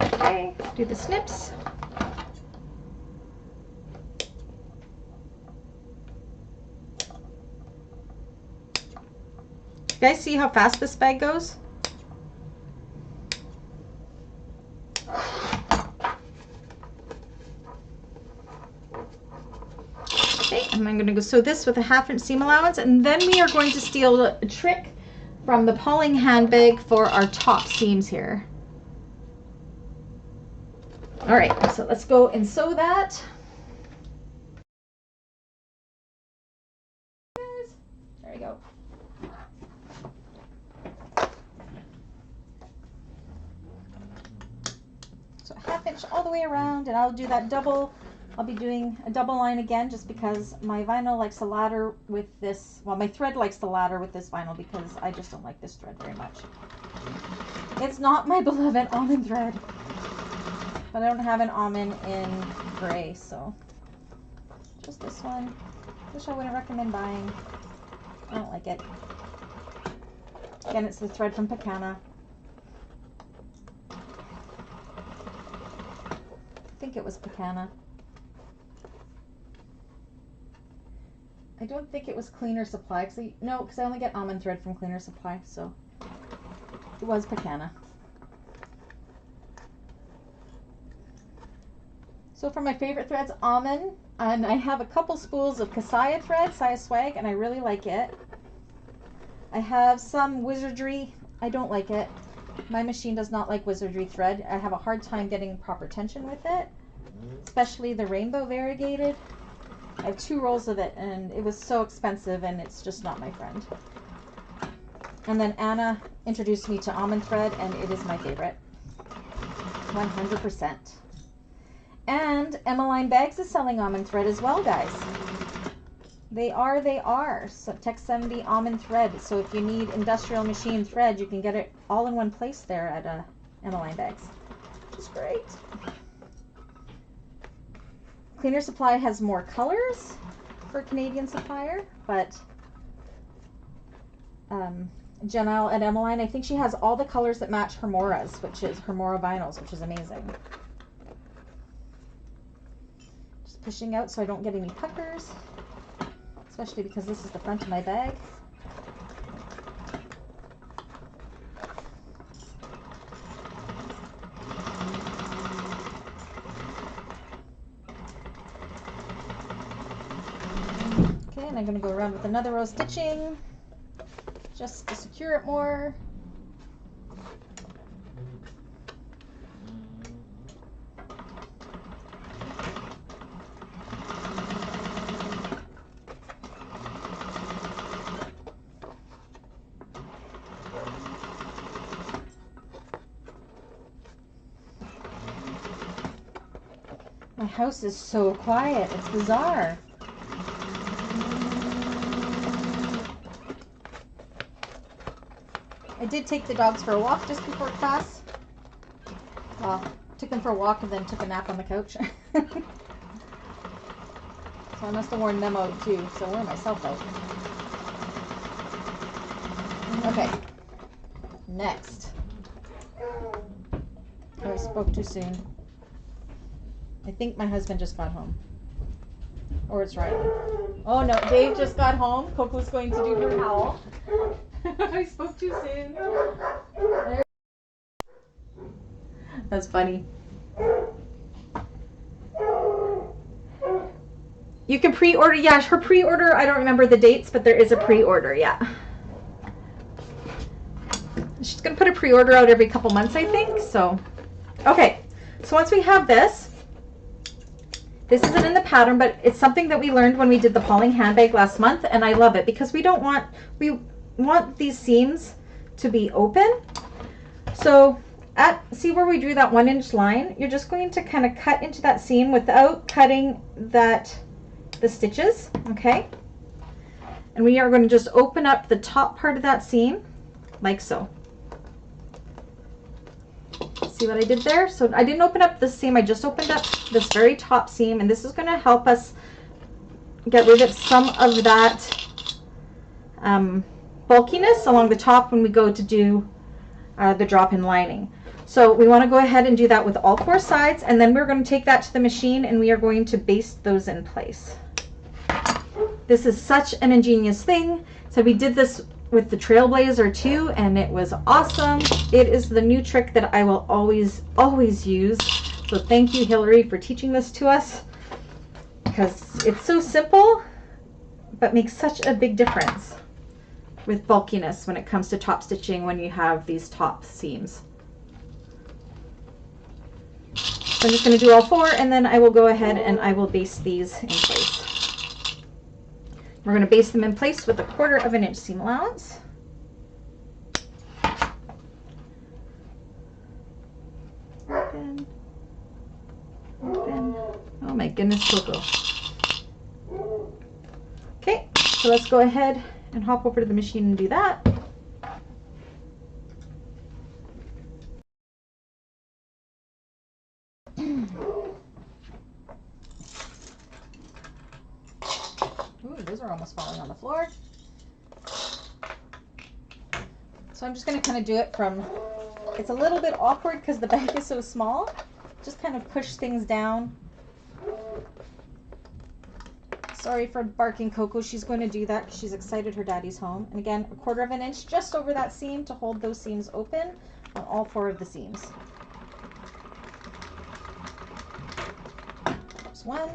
A: Okay, do the snips. You guys see how fast this bag goes? And I'm going to go sew this with a 1/2 inch seam allowance, and then we are going to steal a trick from the Pauling handbag for our top seams here. All right, so let's go and sew that. There we go. So a 1/2 inch all the way around, and I'll do that double. I'll be doing a double line again, just because my vinyl likes to ladder with this, well, my thread likes to ladder with this vinyl, because I just don't like this thread very much. It's not my beloved almond thread, but I don't have an almond in gray, so just this one, which I wouldn't recommend buying. I don't like it. Again, it's the thread from Picana. I think it was Picana. I don't think it was Cleaner Supply, because I only get almond thread from Cleaner Supply, so it was Picana. So for my favorite threads, almond, and I have a couple spools of Kasaya thread, Saya Swag, and I really like it. I have some Wizardry. I don't like it. My machine does not like Wizardry thread. I have a hard time getting proper tension with it, especially the rainbow variegated. I have 2 rolls of it, and it was so expensive, and it's just not my friend. And then Anna introduced me to almond thread, and it is my favorite. 100%. And Emmeline Bags is selling almond thread as well, guys. They are. So Tech 70 almond thread. So if you need industrial machine thread, you can get it all in one place there at Emmeline Bags. Which is great. Cleaner Supply has more colors for a Canadian supplier, but Janelle at Emmeline, I think she has all the colors that match Hermora's, which is Hermora vinyls, which is amazing. Just pushing out so I don't get any puckers, especially because this is the front of my bag. Okay, and I'm going to go around with another row of stitching just to secure it more. My house is so quiet, it's bizarre. I did take the dogs for a walk just before class. Well, took them for a walk and then took a nap on the couch. So I must have worn them out too, so I wore myself out. Okay, next. Oh, I spoke too soon. I think my husband just got home. Or it's Riley. Oh no, Dave just got home. Coco's going to do her howl. I spoke too soon. That's funny. You can pre-order. Yeah, her pre-order, I don't remember the dates, but there is a pre-order, yeah. She's going to put a pre-order out every couple months, I think. So, okay. So once we have this, this isn't in the pattern, but it's something that we learned when we did the Pauling handbag last month, and I love it because we want these seams to be open. So see where we drew that 1-inch line? You're just going to kind of cut into that seam without cutting the stitches, okay? And we are going to just open up the top part of that seam like so. See what I did there? So I didn't open up this seam, I just opened up this very top seam, and this is going to help us get rid of some of that bulkiness along the top when we go to do the drop-in lining. So we want to go ahead and do that with all 4 sides, and then we're going to take that to the machine and we are going to baste those in place. This is such an ingenious thing. So we did this with the Trailblazer too, and it was awesome. It is the new trick that I will always use. So thank you, Hillary, for teaching this to us, because it's so simple but makes such a big difference with bulkiness when it comes to top stitching when you have these top seams. So I'm just going to do all 4, and then I will go ahead and I will baste these in place. We're going to baste them in place with a 1/4 inch seam allowance. Open, open. Oh my goodness, Coco. Okay, so let's go ahead and hop over to the machine and do that. Ooh, those are almost falling on the floor. So I'm just going to kind of do it from, it's a little bit awkward because the bag is so small. Just kind of push things down. Sorry for barking, Coco. She's going to do that because she's excited her daddy's home. And again, a 1/4 inch just over that seam to hold those seams open on all 4 of the seams. There's one.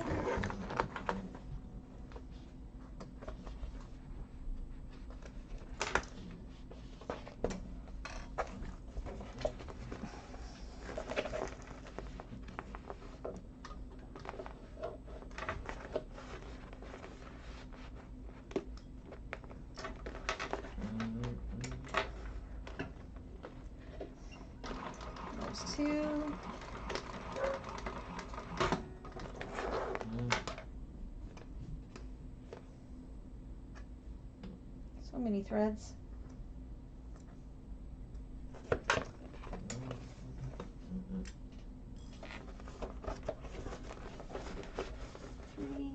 A: There's 2. So many threads. 3.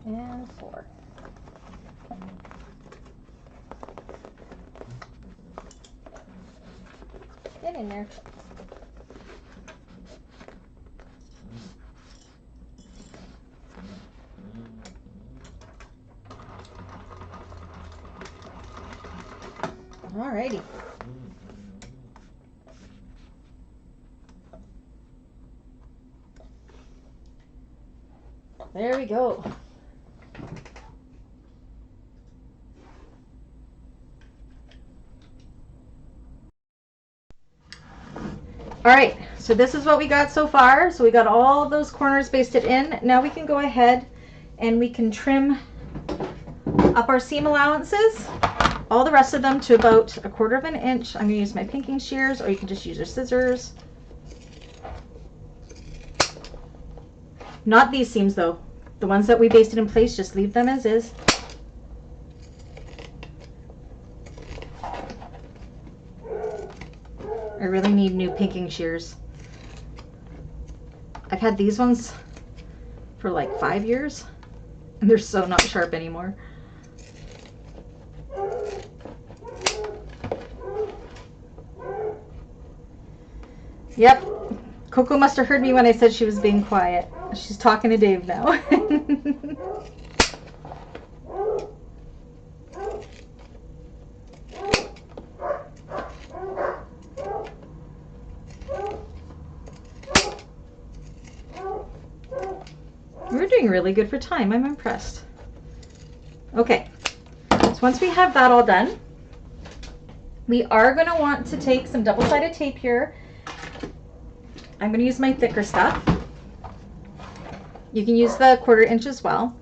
A: And 4. Get in there. Alrighty. There we go. All right, so this is what we got so far. So we got all those corners basted in. Now we can go ahead and we can trim up our seam allowances, all the rest of them to about 1/4 inch. I'm gonna use my pinking shears, or you can just use your scissors. Not these seams though. The ones that we basted in place, just leave them as is. I really need new pinking shears. I've had these ones for like 5 years and they're so not sharp anymore. Yep, Coco must have heard me when I said she was being quiet. She's talking to Dave now. We're doing really good for time. I'm impressed. Okay, so once we have that all done, we are going to want to take some double-sided tape here. I'm going to use my thicker stuff. You can use the 1/4 inch as well.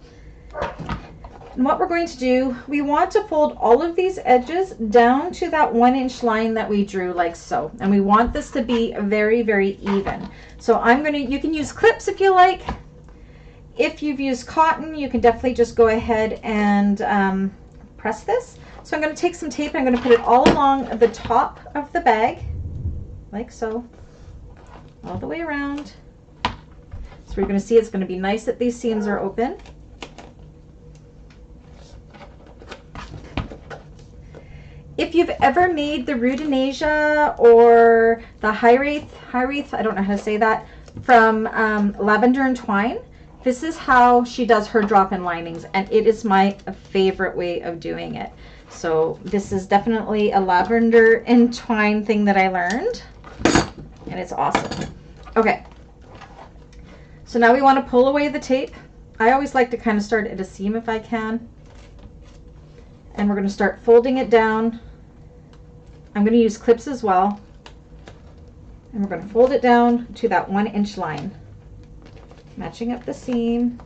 A: And what we're going to do, we want to fold all of these edges down to that 1 inch line that we drew, like so. And we want this to be very, very even. So you can use clips if you like. If you've used cotton, you can definitely just go ahead and press this. So I'm going to take some tape and I'm going to put it all along the top of the bag, like so, all the way around. So we're going to see it's going to be nice that these seams are open. If you've ever made the Rudinasia or the high wreath, I don't know how to say that, from lavender and twine, this is how she does her drop-in linings, and it is my favorite way of doing it. So this is definitely a lavender and twine thing that I learned, and it's awesome. Okay, so now we want to pull away the tape. I always like to kind of start at a seam if I can, and we're going to start folding it down. I'm going to use clips as well, and we're going to fold it down to that 1 inch line, matching up the seam.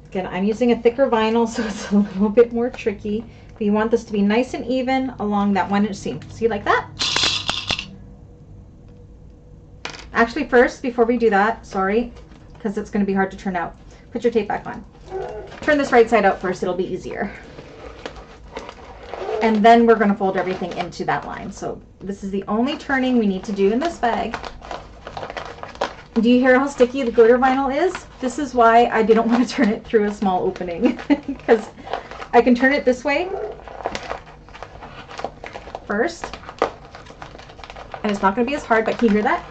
A: Again, I'm using a thicker vinyl, so it's a little bit more tricky, but you want this to be nice and even along that 1 inch seam. See, like that? Actually, first, before we do that, sorry, because it's going to be hard to turn out, put your tape back on. Turn this right side out first, it'll be easier. And then we're going to fold everything into that line. So this is the only turning we need to do in this bag. Do you hear how sticky the glitter vinyl is? This is why I didn't want to turn it through a small opening, because I can turn it this way first, and it's not going to be as hard, but can you hear that?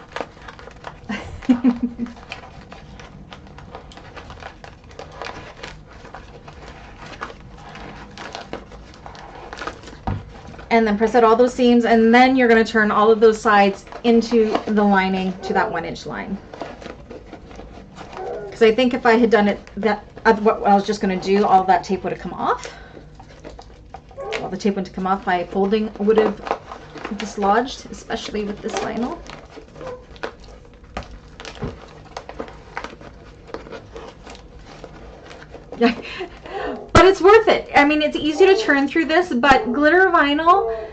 A: And then press out all those seams, and then you're going to turn all of those sides into the lining to that 1 inch line. Because I think if I had done it what I was just going to do, all that tape would have come off. All the tape would have come off. My folding would have dislodged, especially with this vinyl. Yeah, but it's worth it. I mean, it's easy to turn through this, but glitter vinyl,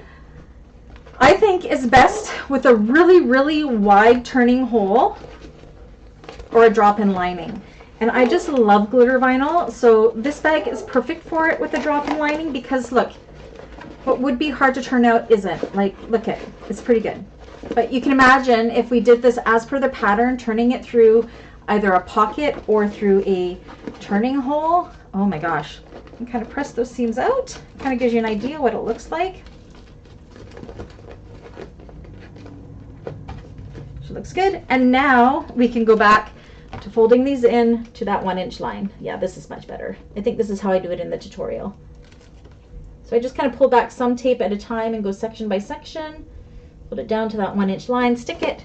A: I think, is best with a really, really wide turning hole or a drop-in lining. And I just love glitter vinyl, so this bag is perfect for it with a drop-in lining because look, what would be hard to turn out isn't. Like, look at it. It's pretty good. But you can imagine if we did this as per the pattern, turning it through either a pocket or through a turning hole. Oh my gosh. You kind of press those seams out. Kind of gives you an idea what it looks like. She looks good. And now we can go back to folding these in to that 1-inch line. Yeah, this is much better. I think this is how I do it in the tutorial. So I just kind of pull back some tape at a time and go section by section. Put it down to that 1-inch line, stick it,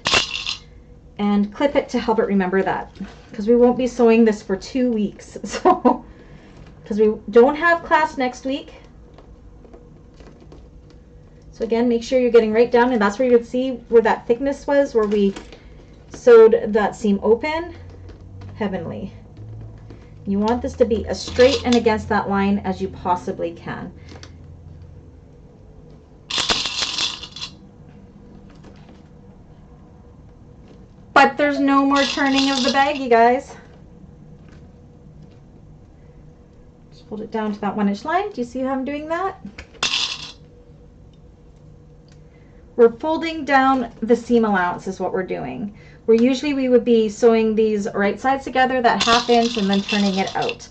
A: and clip it to help it remember that. Because we won't be sewing this for 2 weeks. So, because we don't have class next week. So again, make sure you're getting right down, and that's where you can see where that thickness was, where we sewed that seam open. Heavenly. You want this to be as straight and against that line as you possibly can. But there's no more turning of the bag, you guys. Just fold it down to that 1-inch line. Do you see how I'm doing that? We're folding down the seam allowance is what we're doing. Where usually we would be sewing these right sides together, that 1/2 inch, and then turning it out.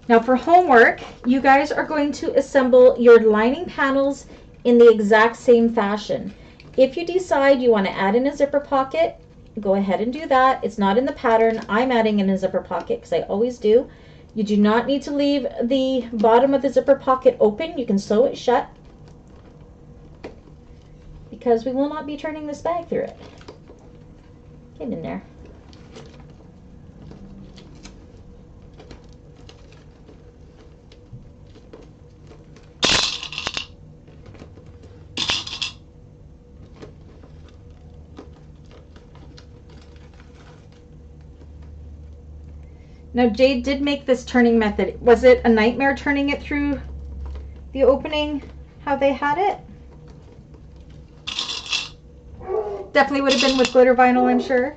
A: Now for homework, you guys are going to assemble your lining panels in the exact same fashion. If you decide you want to add in a zipper pocket, go ahead and do that. It's not in the pattern. I'm adding in a zipper pocket because I always do. You do not need to leave the bottom of the zipper pocket open. You can sew it shut because we will not be turning this bag through it. Get in there. Now Jade did make this turning method. Was it a nightmare turning it through the opening how they had it? Definitely would have been with glitter vinyl, I'm sure.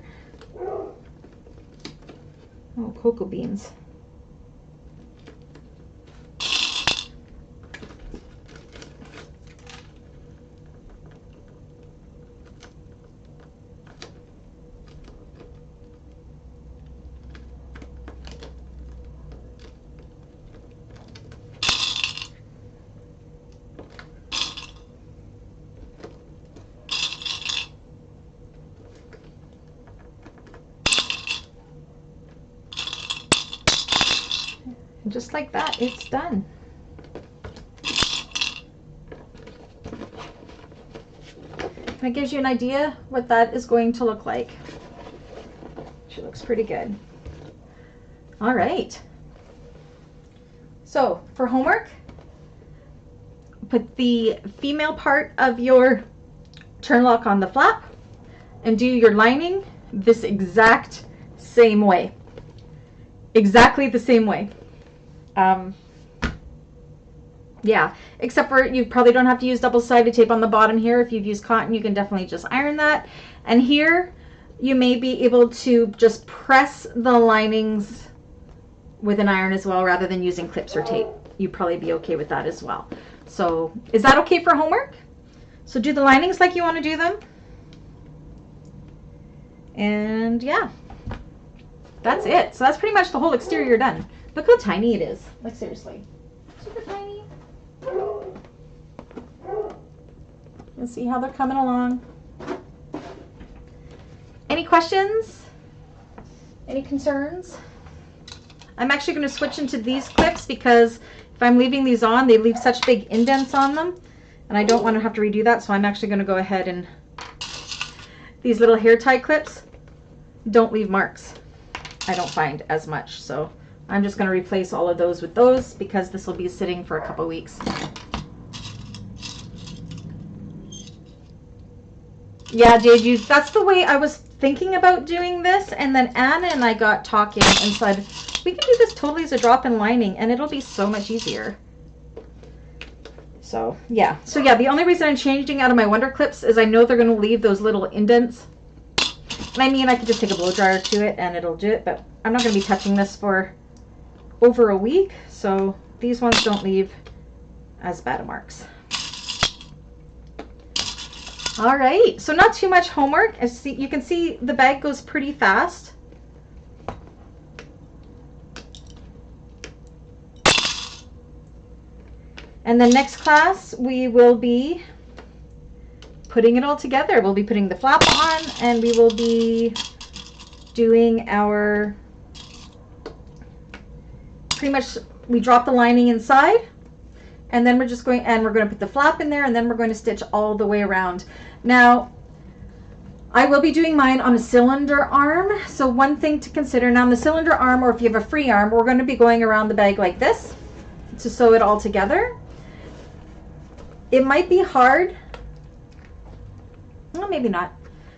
A: Oh, cocoa beans. And just like that, it's done. That gives you an idea what that is going to look like. She looks pretty good. All right. So for homework, put the female part of your turn lock on the flap and do your lining this exact same way. Exactly the same way. Yeah, except for you probably don't have to use double-sided tape on the bottom here. If you've used cotton, you can definitely just iron that. And here, you may be able to just press the linings with an iron as well, rather than using clips or tape. You'd probably be okay with that as well. So, is that okay for homework? So do the linings like you want to do them. And yeah, that's it. So that's pretty much the whole exterior done. Look how tiny it is. Like seriously. Super tiny. Let's see how they're coming along. Any questions? Any concerns? I'm actually going to switch into these clips because if I'm leaving these on, they leave such big indents on them. And I don't want to have to redo that, so I'm actually going to go ahead and... These little hair tie clips don't leave marks. I don't find as much, so... I'm just going to replace all of those with those because this will be sitting for a couple weeks. Yeah, Jade, that's the way I was thinking about doing this, and then Anna and I got talking and said, we can do this totally as a drop-in lining, and it'll be so much easier. So, yeah. So, yeah, the only reason I'm changing out of my Wonder Clips is I know they're going to leave those little indents. And I mean, I could just take a blow dryer to it, and it'll do it, but I'm not going to be touching this for over a week, so these ones don't leave as bad of marks. All right, so not too much homework. As you can see, the bag goes pretty fast. And then next class, we will be putting it all together. We'll be putting the flap on, and we will be doing our, pretty much, we drop the lining inside, and then we're just going, and we're going to put the flap in there, and then we're going to stitch all the way around. Now, I will be doing mine on a cylinder arm, so one thing to consider, now on the cylinder arm, or if you have a free arm, we're going to be going around the bag like this to sew it all together. It might be hard, well, maybe not,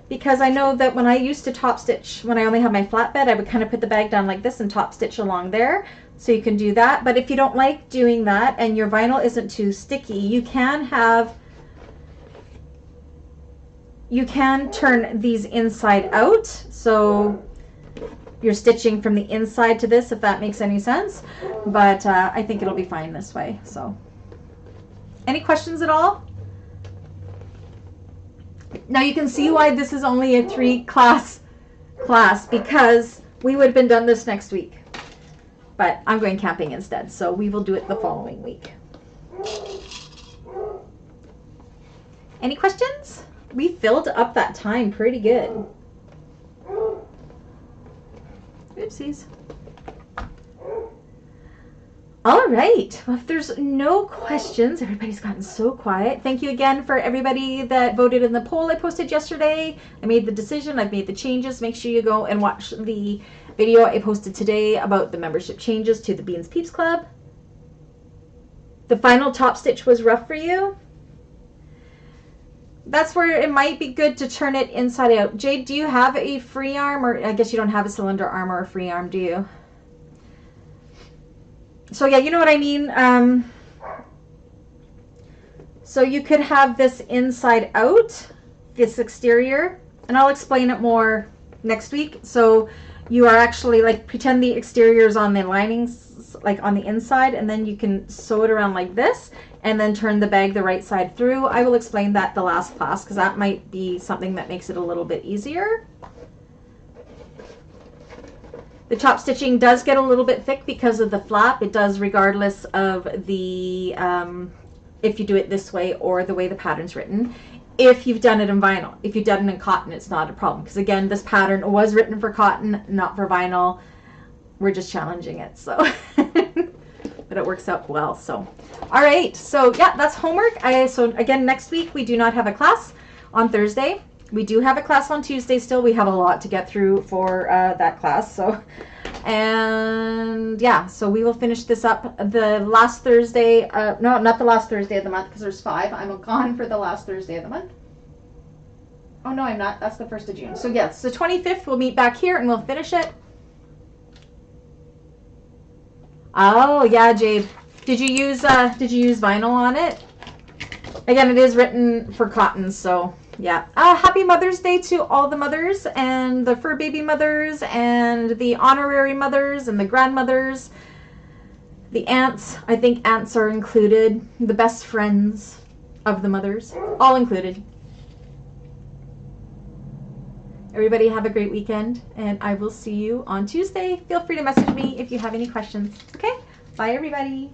A: because I know that when I used to top stitch, when I only had my flatbed, I would kind of put the bag down like this and top stitch along there. So you can do that, but if you don't like doing that and your vinyl isn't too sticky, you can turn these inside out. So you're stitching from the inside to this, if that makes any sense. But I think it'll be fine this way. So, any questions at all? Now you can see why this is only a 3-class class, because we would have been done this next week. But I'm going camping instead, so we will do it the following week. Any questions? We filled up that time pretty good. Oopsies. All right. Well, if there's no questions, everybody's gotten so quiet. Thank you again for everybody that voted in the poll I posted yesterday. I made the decision. I've made the changes. Make sure you go and watch the video I posted today about the membership changes to the Beans Peeps Club. The final top stitch was rough for you. That's where it might be good to turn it inside out. Jade, do you have a free arm? Or I guess you don't have a cylinder arm or a free arm, do you? So yeah, you know what I mean. So you could have this inside out, this exterior, and I'll explain it more next week. So you are actually, like, pretend the exterior is on the linings, like on the inside, and then you can sew it around like this, and then turn the bag the right side through. I will explain that the last class, because that might be something that makes it a little bit easier. The top stitching does get a little bit thick because of the flap. It does regardless of the, if you do it this way or the way the pattern's written. If you've done it in vinyl. If you've done it in cotton, it's not a problem. Because again, this pattern was written for cotton, not for vinyl. We're just challenging it, so. But it works out well, so. All right, so yeah, that's homework. So again, next week, we do not have a class on Thursday. We do have a class on Tuesday still. We have a lot to get through for that class, so. And yeah, so we will finish this up the last Thursday. No, not the last Thursday of the month, because there's 5. I'm gone for the last Thursday of the month. Oh no, I'm not. That's the 1st of June. So yes, the 25th we'll meet back here and we'll finish it. Oh yeah, Jade. Did you use vinyl on it? Again, it is written for cotton, so yeah. Happy Mother's Day to all the mothers and the fur baby mothers and the honorary mothers and the grandmothers, the aunts. I think aunts are included. The best friends of the mothers, all included. Everybody have a great weekend, and I will see you on Tuesday. Feel free to message me if you have any questions. Okay? Bye, everybody.